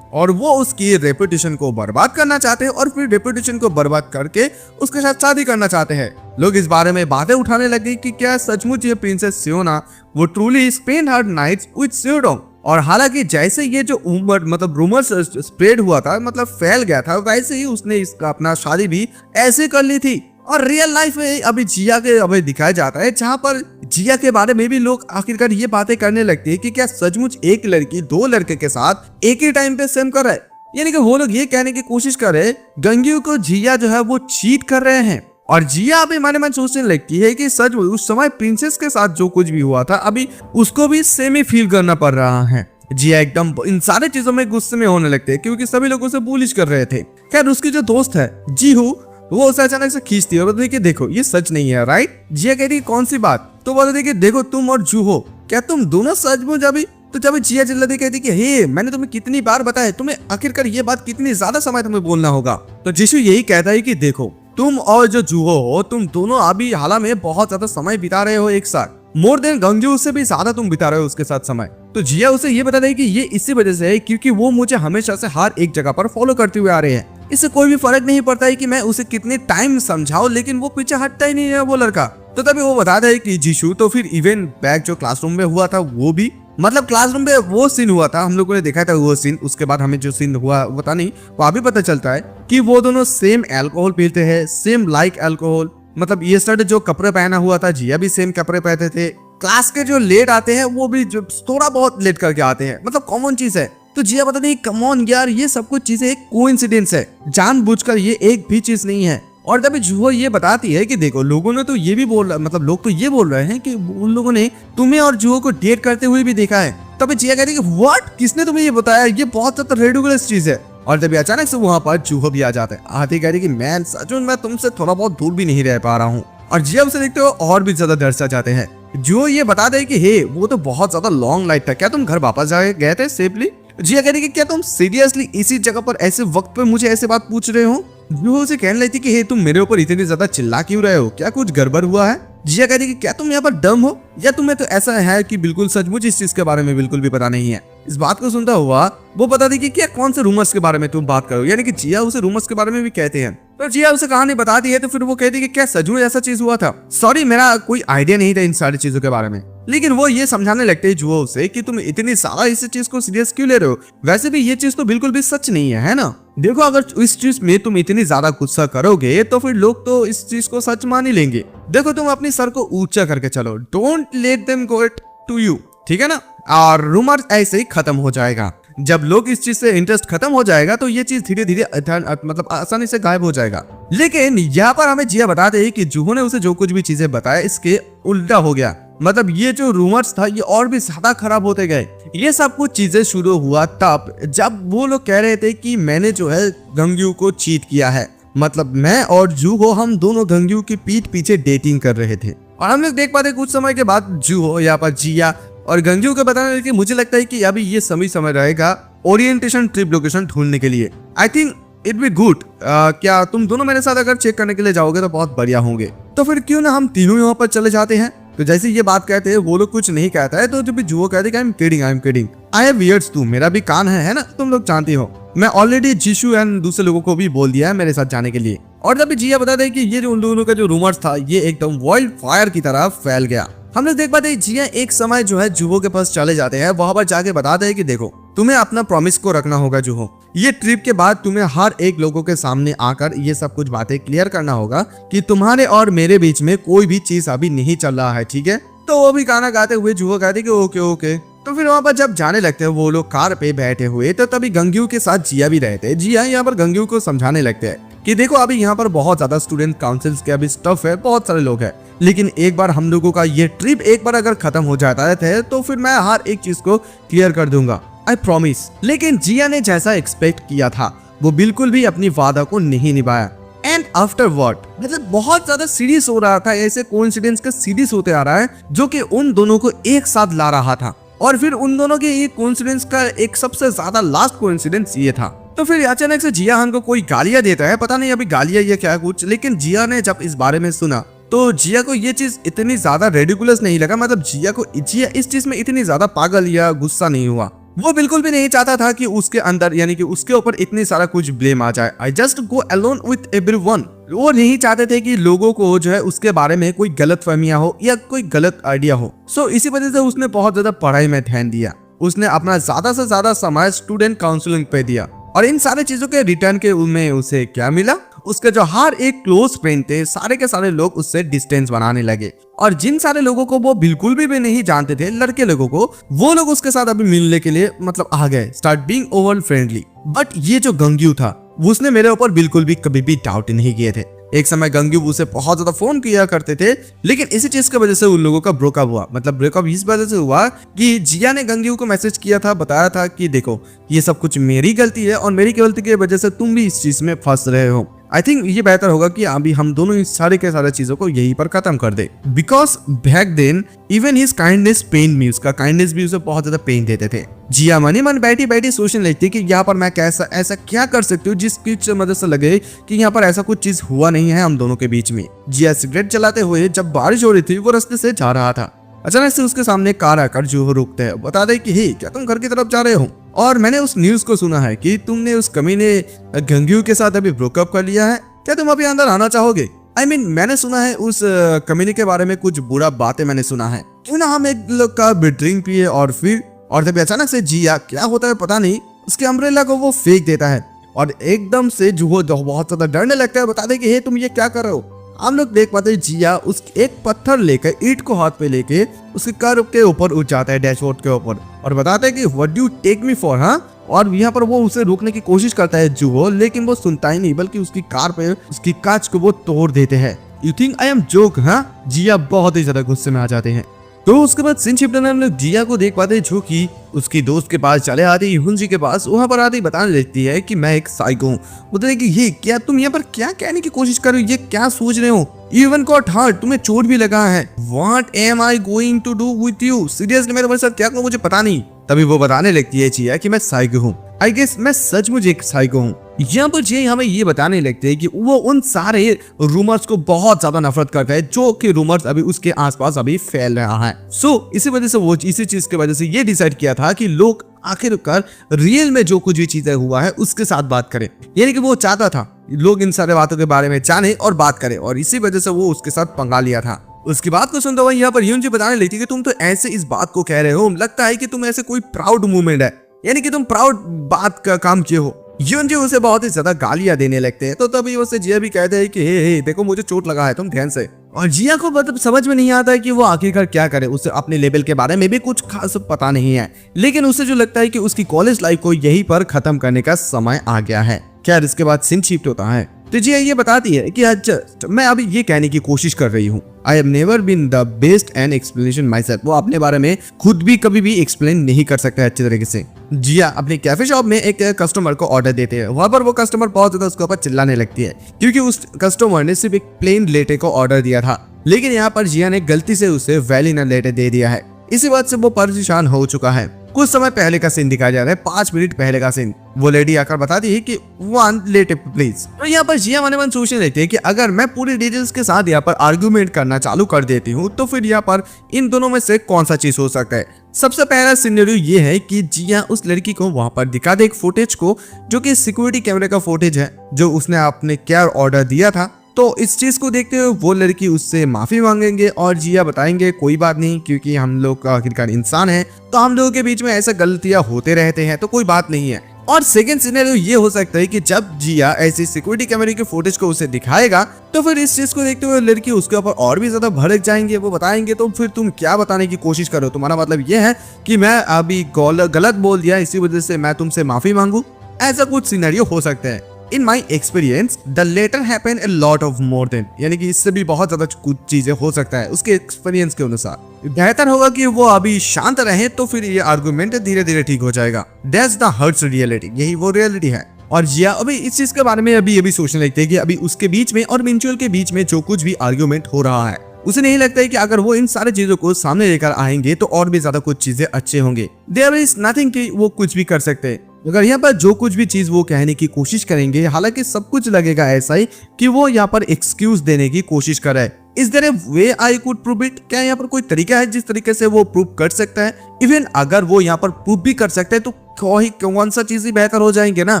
और वो उसकी रेपुटेशन को बर्बाद करना चाहते हैं और फिर रेपुटेशन को बर्बाद करके उसके साथ शादी करना चाहते हैं। लोग इस बारे में बातें उठाने लगे कि क्या सचमुच ये प्रिंसेस शियोना वो truly spend her nights with Seodong. और हालांकि जैसे ये जो उमर मतलब रूमर्स स्प्रेड हुआ था, मतलब फैल गया था, वैसे ही उसने इसका अपना शादी भी ऐसे कर ली थी। और रियल लाइफ में अभी जिया के अभी दिखाया जाता है जहाँ पर जिया के बारे में भी लोग आखिरकार ये बातें करने लगते हैं कि क्या सचमुच एक लड़की दो लड़के के साथ एक ही टाइम पे सेम कर रहा है। यानी कि वो लोग ये कहने की कोशिश कर रहे हैं गंग्यू को जिया जो है वो चीट कर रहे हैं। और जिया अभी मन मन सोचने लगती है कि सच उस समय प्रिंसेस के साथ जो कुछ भी हुआ था अभी उसको भी सेम ही फील करना पड़ रहा है। जिया एकदम इन सारी चीजों में गुस्से में होने लगते हैं क्योंकि सभी लोग उसे बुलिश कर रहे थे। खैर उसकी जो दोस्त है जीहू वो उसे अचानक से खींचती है और बताती है कि देखो ये सच नहीं है, राइट। जिया कहती है कौन सी बात, तो बताती है कि देखो तुम और जूहो क्या तुम दोनों सचमुच अभी। तो जब जिया चिल्लाती कहती कि हे मैंने तुम्हें कितनी बार बताया, तुम्हें आखिरकार ये बात कितनी ज्यादा समय तुम्हें बोलना होगा। तो जिशु यही कहता है कि देखो तुम और जो जूहो हो तुम दोनों अभी हाल में बहुत ज्यादा समय बिता रहे हो एक साथ, मोर देन गंग्यू से भी ज्यादा तुम बिता रहे हो उसके साथ समय। तो जिया उसे ये बता रही कि ये इसी वजह से है क्योंकि वो मुझे हमेशा से हर एक जगह पर फॉलो करते हुए आ रहे हैं। इससे कोई भी फर्क नहीं पड़ता है कि मैं उसे कितने टाइम समझाऊं, लेकिन वो पीछे हटता ही नहीं है वो लड़का। तो तभी वो बताता है कि जीशु तो फिर इवेंट बैक जो क्लासरूम में हुआ था वो भी मतलब क्लासरूम पे वो सीन हुआ था, हम लोगों ने देखा था वो सीन। उसके बाद हमें जो सीन हुआ पता नहीं, वहां भी पता चलता है कि वो दोनों सेम अल्कोहल पीते हैं, सेम लाइक अल्कोहल। मतलब यस्टरडे जो कपड़े पहना हुआ था, जिया भी सेम कपड़े पहनते थे। क्लास के जो लेट आते हैं वो भी जो थोड़ा बहुत लेट करके आते हैं, मतलब कॉमन चीज है। तो जिया पता नहीं, कम ऑन यार, ये सब कुछ चीजें एक कोइंसिडेंस है, जानबूझकर ये एक भी चीज नहीं है। और तभी जुहो ये बताती है कि देखो, लोगों ने तो ये भी मतलब लोग तो ये बोल रहे हैं कि उन लोगों ने तुम्हें और जुहो को डेट करते हुए भी देखा है। तभी जिया कहती है कि व्हाट, किसने तुम्हें ये बताया, ये बहुत ज्यादा रेडिकुलस चीज है। और तभी अचानक से वहां पर जुहो भी आ जाता है। आती कहती कि मैं सच में तुमसे थोड़ा बहुत दूर भी नहीं रह पा रहा हूँ। और जिया उसे देखते हो और भी ज्यादा डर सा जाते हैं। जुहो ये बता दे कि हे, वो तो बहुत ज्यादा लॉन्ग लाइट था, क्या तुम घर वापस जा गए थे सेफली? जिया कहती कि क्या तुम सीरियसली इसी जगह पर ऐसे वक्त पे मुझे ऐसे बात पूछ रहे हो? जुहो उसे कहने लगी कि हे, तुम मेरे ऊपर इतनी ज्यादा चिल्ला क्यों रहे हो, क्या कुछ गड़बड़ हुआ है? जिया कहती कि क्या तुम यहाँ पर डम हो, या तुम्हें तो ऐसा है कि बिल्कुल सचमुच इस चीज के बारे में बिल्कुल भी पता नहीं है? इस बात को सुनता हुआ वो बता दी कि क्या कौन से रूमर्स के बारे में तुम बात करो, यानी कि जिया उसे रूमर्स के बारे में भी कहते हैं। तो जिया उसे कहानी बताती है, तो फिर वो कहती है कि क्या सचमुच ऐसा चीज हुआ था? सॉरी, मेरा कोई आइडिया नहीं था इन सारी चीजों के बारे में। लेकिन वो ये समझाने लगते हैं जुहो उसे कि तुम इतनी सारा इस चीज को सीरियस क्यों ले रहे हो, वैसे भी ये चीज तो बिल्कुल भी सच नहीं है ना? देखो, अगर इस चीज में तुम इतनी ज्यादा गुस्सा करोगे तो फिर लोग तो इस चीज को सच मान ही लेंगे। देखो, तुम अपनी सर को ऊंचा करके चलो, don't let them go it to you, ठीक है ना? और रूमर ऐसे ही खत्म हो जाएगा। जब लोग इस चीज से इंटरेस्ट खत्म हो जाएगा तो ये चीज धीरे धीरे मतलब आसानी से गायब हो जाएगा। लेकिन यहाँ पर हमें जिया बताते हैं कि जुहो ने उसे जो कुछ भी चीजें बताया इसके उल्टा हो गया। मतलब ये जो रूमर्स था ये और भी ज्यादा खराब होते गए। ये सब कुछ चीजें शुरू हुआ तब जब वो लोग कह रहे थे कि मैंने जो है गंग्यू को चीट किया है। मतलब मैं और जुहो, हम दोनों गंग्यू की पीठ पीछे डेटिंग कर रहे थे। और हम लोग देख पाते कुछ समय के बाद जुहो यहाँ पर जिया और गंग्यू को बताने लगे कि मुझे लगता है कि अभी ये समय रहेगा ओरिएंटेशन ट्रिप लोकेशन ढूंढने के लिए। I think it be good, क्या तुम दोनों मेरे साथ अगर चेक करने के लिए जाओगे तो बहुत बढ़िया होंगे। तो फिर क्यों ना हम तीनों यहाँ पर चले जाते हैं। तो जैसे ये बात कहते हैं वो लोग कुछ नहीं कहता है, तो जब भी जुहो कहते हैं I am kidding, I have ears too, मेरा भी कान है ना, तुम लोग जानते हो। मैं ऑलरेडी जिशु एंड दूसरे लोगों को भी बोल दिया है मेरे साथ जाने के लिए। और जब जिया बता दे कि ये जो उन दोनों का जो रूमर्स था ये एकदम वाइल्ड फायर की तरह फैल गया। हम लोग देख पाते हैं जिया एक समय जो है जुहो के पास चले जाते हैं, वहां पर जाके बताते हैं कि देखो, तुम्हें अपना प्रॉमिस को रखना होगा जुहो। ये ट्रिप के बाद तुम्हें हर एक लोगों के सामने आकर ये सब कुछ बातें क्लियर करना होगा कि तुम्हारे और मेरे बीच में कोई भी चीज अभी नहीं चल रहा है, ठीक है? तो वो भी गाना गाते हुए जुहो कहते कि ओके ओके। तो फिर वहां पर जब जाने लगते हैं वो लोग कार पे बैठे हुए, तो तभी गंग्यू के साथ जिया भी रहते हैं। जिया यहाँ पर गंग्यू को समझाने लगते हैं कि देखो, अभी यहाँ पर बहुत ज्यादा स्टूडेंट काउंसिल्स के अभी स्टफ है, बहुत सारे लोग हैं, लेकिन एक बार हम लोगों का ये ट्रिप एक बार अगर खत्म हो जाता है तो फिर मैं हर एक चीज को क्लियर कर दूंगा, आई प्रॉमिस। लेकिन जिया ने जैसा एक्सपेक्ट किया था वो बिल्कुल भी अपनी वादा को नहीं निभाया। एंड आफ्टर व्हाट, मतलब बहुत ज्यादा सीरियस हो रहा था, ऐसे कोइंसिडेंस का सीरीज होते आ रहा है जो कि उन दोनों को एक साथ ला रहा था। और फिर उन दोनों के ये कोइंसिडेंस का एक सबसे ज्यादा लास्ट कोइंसिडेंस ये था। तो फिर अचानक से जिया हान को कोई गालियां देता है, पता नहीं अभी गालियां ये क्या कुछ। लेकिन जिया ने जब इस बारे में सुना तो जिया को ये चीज इतनी ज्यादा रेडिकुलस नहीं लगा। मतलब जिया इस चीज में इतनी ज्यादा पागल या गुस्सा नहीं हुआ। वो बिल्कुल भी नहीं चाहता था कि उसके अंदर यानी कि उसके ऊपर इतनी सारा कुछ ब्लेम आ जाए। I just go alone with everyone. वो नहीं चाहते थे कि लोगों को जो है उसके बारे में कोई गलत फहमियां हो या कोई गलत आइडिया हो। सो इसी वजह से उसने बहुत ज्यादा पढ़ाई में ध्यान दिया। उसने अपना ज्यादा से ज्यादा समय स्टूडेंट काउंसलिंग पे दिया। और इन सारे चीजों के रिटर्न के में उसे क्या मिला? उसके जो हर एक क्लोज फ्रेंड थे सारे के सारे लोग उससे डिस्टेंस बनाने लगे। और जिन सारे लोगों को वो बिल्कुल भी नहीं जानते थे, लड़के लोगों को, वो लोग उसके साथ अभी मिलने के लिए मतलब आ गए, start being over friendly. But ये जो गंग्यू था उसने मेरे ऊपर बिल्कुल भी कभी भी डाउट नहीं किए थे। एक समय गंग्यू उसे बहुत ज्यादा फोन किया करते थे, लेकिन इसी चीज की वजह से उन लोगों का ब्रेकअप हुआ। मतलब ब्रेकअप इस वजह से हुआ कि जिया ने गंग्यू को मैसेज किया था, बताया था कि देखो, ये सब कुछ मेरी गलती है और मेरी गलती की वजह से तुम भी इस चीज में फंस रहे हो। आई थिंक ये बेहतर होगा कि अभी हम दोनों इस सारे के सारे चीजों को यहीं पर खत्म कर दे। Because back then even his kindness pain me, उसका काइंडनेस भी उसे बहुत ज्यादा पेन देते थे। जिया मनी मन बैठी बैठी सोचने लगती कि यहाँ पर मैं कैसा ऐसा क्या कर सकती हूँ जिसकी मदद से लगे कि यहाँ पर ऐसा कुछ चीज हुआ नहीं है हम दोनों के बीच में। जिया सिगरेट चलाते हुए जब बारिश हो रही थी वो रास्ते से जा रहा था। अचानक से उसके सामने कार आकर जुहो रुकते हैं, बता दे कि हे, क्या तुम घर की तरफ जा रहे हो? और मैंने उस न्यूज को सुना है कि तुमने उस कमीने गंग्यू के साथ अभी ब्रेकअप कर लिया है, क्या तुम अभी अंदर आना चाहोगे? आई मीन मैंने सुना है उस कमीने के बारे में कुछ बुरा बातें मैंने सुना है, क्यों ना हम एक लोग का ड्रिंक पिए और फिर और तभी अचानक से जिया, क्या होता है पता नहीं, उसके अम्ब्रेला को वो फेंक देता है और एकदम से जुहो बहुत ज्यादा डरने लगता है, बता दे कि हे तुम ये क्या कर रहे हो। हम लोग देख पाते हैं जिया उस एक पत्थर लेकर, ईंट को हाथ पे लेके उसके कार के ऊपर उठ जाता है, डैशबोर्ड के ऊपर, और बताता है कि what do you take me for, हाँ। और यहाँ पर वो उसे रोकने की कोशिश करता है जुहो, लेकिन वो सुनता ही नहीं, बल्कि उसकी कार पे उसकी कांच को वो तोड़ देते हैं। You think I am joke, हाँ। जिया बहुत ही ज्यादा गुस्से में आ जाते हैं। तो उसके बाद सीन शिफ्ट हम लोग जिया को देख पाते हैं जो कि उसकी दोस्त के पास चले आती है, युनजी के पास। वहां पर आती बताने लगती है कि मैं एक साइको हूँ। बोलते हैं कि ये क्या, तुम यहाँ पर क्या कहने की कोशिश कर रहे हो, ये क्या सोच रहे हो, इवन गॉट हर्ट, तुम्हें चोट भी लगा है। What am I going to do with you, seriously मैं तुम्हारे साथ क्या करूँ मुझे पता नहीं। तभी वो बताने लगती है जिया कि मैं साइको हूँ, आई गेस मैं सचमुच एक साइको हूँ। यहाँ पर जिया हमें ये बताने लगते हैं कि वो उन सारे रूमर्स को बहुत ज्यादा नफरत करता है जो कि रूमर्स अभी उसके आसपास अभी फैल रहा है। सो इसी वजह से वो इसी चीज की वजह से ये डिसाइड किया था कि लोग आखिरकार रियल में जो कुछ भी चीजें हुआ है उसके साथ बात करें, यानी कि वो चाहता था लोग इन सारे बातों के बारे में जाने और बात करें, और इसी वजह से वो उसके साथ पंगा लिया था। उसकी बात को सुनते हुए यहाँ पर युनजी बताने लगती है कि तुम तो ऐसे इस बात को कह रहे हो, लगता है कि तुम ऐसे कोई प्राउड मूवमेंट है, यानी कि तुम प्राउड बात का काम किए हो। युनजी उसे बहुत ही ज्यादा गालियां देने लगते हैं। तो तभी उसे जिया भी कहते हैं कि हे देखो मुझे चोट लगा है, तुम ध्यान से। और जिया को मतलब समझ में नहीं आता है कि वो आखिरकार क्या करे, उसे अपने लेवल के बारे में भी कुछ खास पता नहीं है, लेकिन उसे जो लगता है कि उसकी कॉलेज लाइफ को यहीं पर खत्म करने का समय आ गया है। खैर इसके बाद सीन शिफ्ट होता है तो जिया ये बताती है कि जस्ट मैं अभी ये कहने की कोशिश कर रही हूँ, I have never been the best and explanation myself. वो अपने बारे में खुद भी कभी भी एक्सप्लेन नहीं कर सकता है अच्छी तरीके से। जिया अपने कैफे शॉप में एक कस्टमर को ऑर्डर देते हैं। वहां पर वो कस्टमर बहुत ज्यादा उसके ऊपर चिल्लाने लगती है क्योंकि उस कस्टमर ने सिर्फ एक प्लेन लेटे को ऑर्डर दिया था, लेकिन यहाँ पर जिया ने गलती से उसे वैलिना लेटे दे दिया है। इसी बात से वो परेशान हो चुका है। कुछ समय पहले का सीन दिखाया जा रहा है, 5 मिनट पहले का सीन। वो लेडी आकर बताती है कि 1 लेटे प्लीज। तो यहाँ पर जिया मन मन सोचने लगती है कि अगर मैं पूरी डिटेल्स के साथ यहाँ पर आर्गुमेंट करना चालू कर देती हूँ तो फिर यहाँ पर इन दोनों में से कौन सा चीज हो सकता है। सबसे पहला सिनेरियो ये है कि जिया उस लड़की को वहां पर दिखा दे एक फुटेज को, जो कि सिक्योरिटी कैमरे का फुटेज है जो उसने अपने केयर ऑर्डर दिया था। तो इस चीज को देखते हुए वो लड़की उससे माफी मांगेंगे और जिया बताएंगे कोई बात नहीं, क्योंकि हम लोग आखिरकार इंसान हैं, तो हम लोगों के बीच में ऐसा गलतियां होते रहते हैं, तो कोई बात नहीं है। और सेकंड सिनेरियो ये हो सकता है कि जब जिया ऐसी सिक्योरिटी कैमरे के फुटेज को उसे दिखाएगा तो फिर इस चीज को देखते हुए लड़की उसके ऊपर और भी ज्यादा भड़क जाएंगे। वो बताएंगे तो फिर तुम क्या बताने की कोशिश करो, तुम्हारा मतलब ये है कि मैं अभी गलत बोल दिया, इसी वजह से मैं तुमसे माफी मांगू। ऐसा कुछ सिनेरियो हो सकता है। In my experience the latter happen a lot of more than, यानी कि इससे भी बहुत ज्यादा कुछ चीजें हो सकता है उसके एक्सपीरियंस के अनुसार। बेहतर होगा कि वो अभी शांत रहे तो फिर ये आर्गुमेंट धीरे धीरे ठीक हो जाएगा। दैट्स द हर्ट्स रियलिटी, यही वो रियलिटी है। और जिया अभी इस चीज के बारे में अभी सोचने लगते हैं कि अभी उसके बीच में और मिंचुअल के बीच में जो कुछ भी आर्गुमेंट हो रहा है, उसे नहीं लगता है कि अगर वो इन सारी चीजों को सामने लेकर आएंगे तो और भी ज्यादा कुछ चीजें अच्छे होंगे। देयर इज नथिंग कि वो कुछ भी कर सकते हैं। अगर यहाँ पर जो कुछ भी चीज वो कहने की कोशिश करेंगे, हालांकि सब कुछ लगेगा ऐसा ही कि वो यहाँ पर एक्सक्यूज देने की कोशिश कर रहा है। Is there a way I could prove it, क्या यहाँ पर कोई तरीका है जिस तरीके से वो प्रूव कर सकता है? इवन अगर वो यहाँ पर प्रूव भी कर सकता है तो कौन सा चीज ही बेहतर हो जाएंगे ना।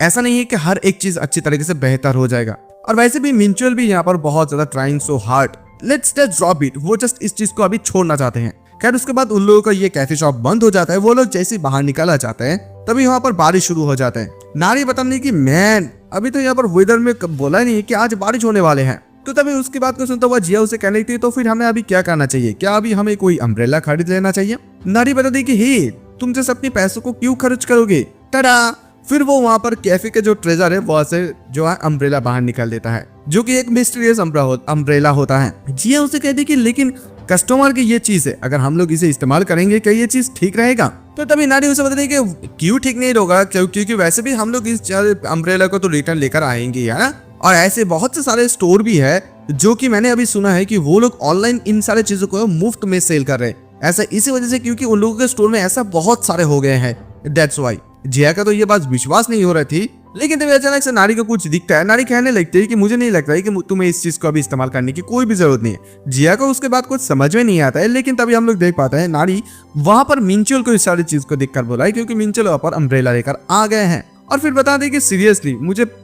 ऐसा नहीं है कि हर एक चीज अच्छी तरीके से बेहतर हो जाएगा। और वैसे भी मिंचुअल भी यहाँ पर बहुत ज्यादा trying so hard, let's just drop it, वो जस्ट इस चीज को अभी छोड़ना चाहते हैं। खैर उसके बाद उन लोगों का ये कैफे शॉप बंद हो जाता है। वो लोग जैसे बाहर निकलना चाहते हैं तभी वहां पर बारिश शुरू हो जाता है। नारी बताने की मैन अभी तो यहाँ पर वेदर में बोला नहीं कि आज बारिश होने वाले हैं। तो तभी उसकी बात को सुनता हुआ जिया उसे कहने लगती है तो फिर हमें अभी क्या करना चाहिए, क्या अभी हमें कोई अम्ब्रेला खरीद लेना चाहिए? नारी बताती कि हे तुम जैसे अपने पैसों को क्यों खर्च करोगे, टडा। फिर वो वहां पर कैफे के जो ट्रेजर है वहां से जो है अम्ब्रेला बाहर निकाल देता है, जो कि एक मिस्टीरियस अम्ब्रेला होता है। जिया उसे कहती कि लेकिन कस्टमर की ये चीज है, अगर हम लोग इसे इस्तेमाल करेंगे क्या ये चीज ठीक रहेगा? तो तभी नारी उसे बताती कि क्यों ठीक नहीं होगा, क्योंकि वैसे भी हम लोग इस अम्ब्रेला को तो रिटर्न लेकर आएंगे है ना। और ऐसे बहुत से सारे स्टोर भी है जो कि मैंने अभी सुना है कि वो लोग ऑनलाइन इन सारे चीजों को मुफ्त में सेल कर रहे हैं। ऐसा इसी वजह से क्योंकि उन लोगों के स्टोर में ऐसा बहुत सारे हो गए हैं, दैट्स व्हाई। जिया का तो ये बात विश्वास नहीं हो रही थी, लेकिन तभी अचानक से नारी को कुछ दिखता है। नारी कहने लगती है कि मुझे नहीं लगता है कि तुम्हें इस चीज को अभी इस्तेमाल करने की कोई भी जरूरत नहीं है। जिया को उसके बाद कुछ समझ में नहीं आता है, लेकिन तभी हम लोग देख पाते हैं नारी वहां पर मिंचुअल को इस सारी चीज को देखकर बोला है, क्योंकि मिंचुअल वहां पर अम्ब्रेला लेकर आ गए हैं। और फिर बता दें कि सीरियसली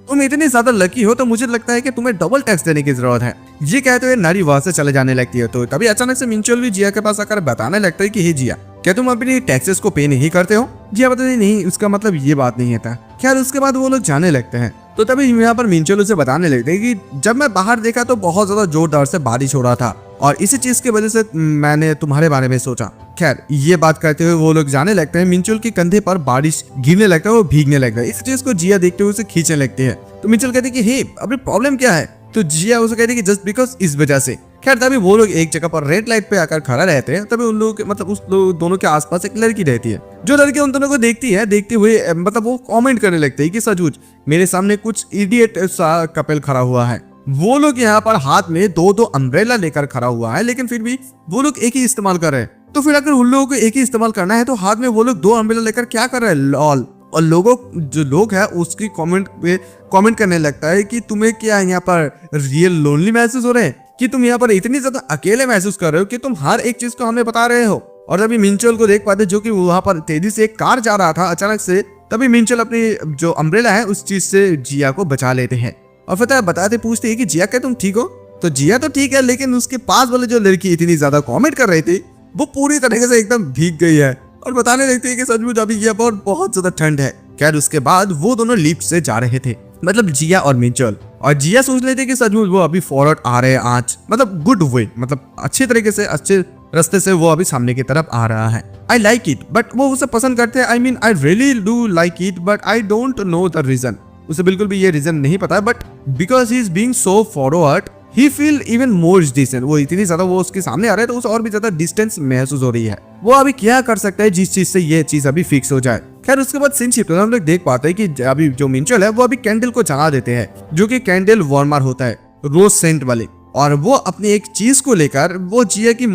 तुम इतनी ज्यादा लकी हो तो मुझे लगता है कि तुम्हें डबल टैक्स देने की जरूरत है। ये कहते हुए नारी वहां से चले जाने लगती है। तो तभी अचानक से मिंचुअल भी जिया के पास आकर बताने लगता है कि हे जिया, क्या तुम अपनी टैक्सेस को पे नहीं करते हो? जिया बताती नहीं, उसका मतलब ये बात नहीं था। खैर उसके बाद वो लोग जाने लगते हैं। तो तभी यहाँ पर मिंचोल उसे बताने लगते हैं कि जब मैं बाहर देखा तो बहुत ज्यादा जोरदार से बारिश हो रहा था और इसी चीज की वजह से मैंने तुम्हारे बारे में सोचा। खैर ये बात करते हुए वो लोग जाने लगते हैं। मिंचोल के कंधे पर बारिश गिरने लगता है, वो भीगने लगता है। इस चीज को जिया देखते हुए उसे खींचने लगती है। तो मिंचोल कहते हैं कि हे अभी प्रॉब्लम क्या है? तो जिया उसे कहती है कि जस्ट बिकॉज इस वजह से। खैर तभी वो लोग एक जगह पर रेड लाइट पे आकर खड़ा रहते हैं। तभी उन लोगों के मतलब उस लोग दोनों के आसपास एक लड़की रहती है। जो लड़की उन दोनों को देखती है, देखते हुए मतलब वो कमेंट करने लगते हैं कि सचमुच मेरे सामने कुछ इडियट सा कपल खड़ा हुआ है। वो लोग यहाँ पर हाथ में दो अम्ब्रेला लेकर खड़ा हुआ है, लेकिन फिर भी वो लोग एक ही इस्तेमाल कर रहे हैं। तो फिर अगर उन लोगों को एक ही इस्तेमाल करना है तो हाथ में वो लोग 2 अम्ब्रेला लेकर क्या कर रहे हैं? लॉल। और लोगों जो लोग हैं उसकी कमेंट करने लगता है कि तुम्हें क्या यहाँ पर रियल लोनली महसूस हो रहे हैं, कि तुम यहाँ पर इतनी ज्यादा अकेले महसूस कर रहे हो कि तुम हर एक चीज को हमें बता रहे हो। और तभी मिंचोल को देख पाते जो कि वहां पर तेजी से एक कार जा रहा था अचानक से। तभी मिंचोल अपनी जो अम्ब्रेला है उस चीज से जिया को बचा लेते हैं और फिर बताते पूछते हैं कि जिया क्या तुम ठीक हो? तो जिया तो ठीक है, लेकिन उसके पास वाले जो लड़की इतनी ज्यादा कमेंट कर रही थी वो पूरी तरीके से एकदम भीग गई है और बताने लगती है कि सचमुच अभी यहाँ पर बहुत ज्यादा ठंड है। खैर उसके बाद वो दोनों लिफ्ट से जा रहे थे, मतलब जिया और मिंचोल। और जिया सोच लेते कि सचमुच वो अभी फॉरवर्ड आ रहे हैं आज, मतलब गुड वे, मतलब अच्छे तरीके से अच्छे रास्ते से वो अभी सामने की तरफ आ रहा है। आई लाइक इट, बट वो उसे पसंद करते हैं। I mean I really do like it, but I don't know the reason. उसे बिल्कुल भी ये रीजन नहीं पता, but because he is being so forward he feel even more distance. वो इतनी ज्यादा वो उसके सामने आ रहा है तो उसे और भी ज्यादा डिस्टेंस महसूस हो रही है। वो अभी क्या कर सकता है जिस चीज से ये चीज अभी फिक्स हो जाए। खैर उसके बाद सीन शिफ्ट होता है। हम लोग देख पाते हैं कि अभी जो मिंचोल है वो अभी कैंडल को जला देते हैं, जो कि कैंडल वार्मर होता है रोज सेंट वाले। और वो अपनी एक चीज को लेकर वो जिया की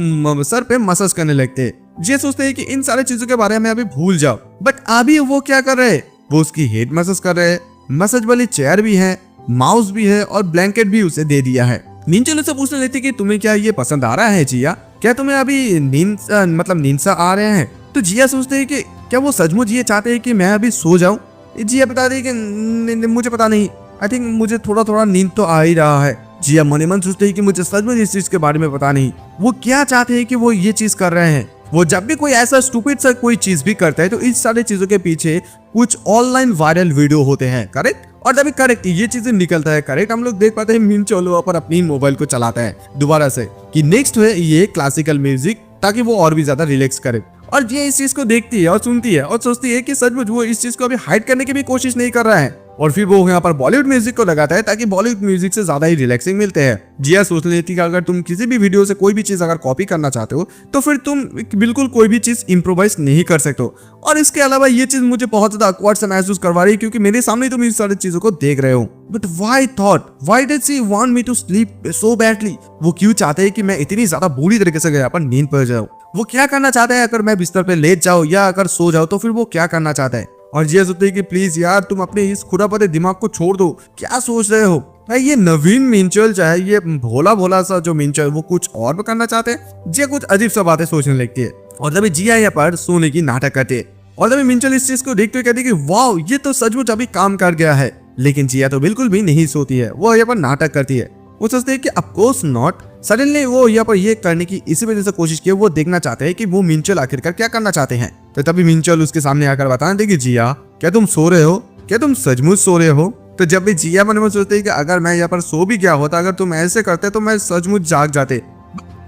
सर पे मसाज करने लगते हैं। जिया सोचते हैं कि इन सारे चीजों के बारे में अभी भूल जाओ, बट अभी वो क्या कर रहे हैं? वो उसकी हेड मसाज कर रहे हैं। मसाज वाली चेयर भी है, माउस भी है और ब्लैंकेट भी उसे दे दिया है। मिंचोल उससे पूछने लगती कि तुम्हें क्या ये पसंद आ रहा है जिया? क्या तुम्हें अभी नींद सा आ रहे हैं? तो जिया सोचते हैं कि क्या वो सचमुच ये चाहते हैं कि मैं अभी सो जाऊं? जिया बता दी कि मुझे पता नहीं, आई थिंक मुझे थोड़ा नींद तो आ ही रहा है। जिया मन ही मन सोचते हैं कि मुझे सचमुच इस चीज के बारे में पता नहीं वो क्या चाहते हैं कि वो ये चीज कर रहे हैं। वो जब भी कोई ऐसा स्टूपिड सा कोई चीज भी करता है तो इस सारी चीजों के पीछे कुछ ऑनलाइन वायरल वीडियो होते हैं, करेक्ट? और तभी करेक्ट ये चीजें निकलता है, करेक्ट। हम लोग देख पाते हैं मिंचोल वहां पर अपनी मोबाइल को चलाता है दोबारा से कि नेक्स्ट है ये क्लासिकल म्यूजिक, ताकि वो और भी ज्यादा रिलैक्स करे। और ये इस चीज को देखती है और सुनती है और सोचती है कि सचमुच वो इस चीज को अभी हाइड करने की भी कोशिश नहीं कर रहा है। और फिर वो यहाँ पर बॉलीवुड म्यूजिक को लगाता है ताकि बॉलीवुड म्यूजिक से ज्यादा ही रिलैक्सिंग मिलते हैं। जिया सोच लेती कि अगर तुम किसी भी वीडियो से कोई भी चीज अगर कॉपी करना चाहते हो तो फिर तुम बिल्कुल कोई भी चीज इम्प्रोवाइज नहीं कर सकते हो। और इसके अलावा ये चीज मुझे बहुत ज्यादा ऑकवर्ड सा महसूस करवा रही है क्योंकि मेरे सामने तुम इस सारी चीजों को देख रहे हो। But why did she want me to sleep so badly? वो क्यों चाहते हैं कि मैं इतनी ज्यादा बुरी तरीके से यहाँ पर नींद पड़ जाऊं? वो क्या करना चाहता है? अगर मैं बिस्तर पे लेट जाऊं या अगर सो जाऊं तो फिर वो क्या करना चाहता है? और ये सोचते हैं कि प्लीज यार तुम अपने इस खुरापते दिमाग को छोड़ दो, क्या सोच रहे हो भाई? ये नवीन मिंचोल चाहे ये भोला सा जो मिंचोल वो कुछ और भी करना चाहते हैं। जिया कुछ अजीब सा बातें सोचने लगती है और तभी जिया यहाँ पर सोने की नाटक करती है। और तभी मिंचोल इस चीज को देखते हुए कहती है कि वाओ ये तो सचमुच अभी काम कर गया है। लेकिन जिया तो बिल्कुल भी नहीं सोती है, वो यहाँ पर नाटक करती है। वो सोचते हैं कि ऑफकोर्स नॉट। सडनली वो यहाँ पर ये करने की इसी वजह से कोशिश की, वो देखना चाहते हैं कि वो मिंचोल आखिरकार क्या करना चाहते हैं। तो तभी मिंचोल उसके सामने आकर बताने देगी जिया क्या तुम सो रहे हो? क्या तुम सचमुच सो रहे हो? तो जब भी जिया मन में सोचते हैं कि अगर मैं यहाँ पर सो भी गया होता, अगर तुम ऐसे करते तो मैं सचमुच जाग जाते।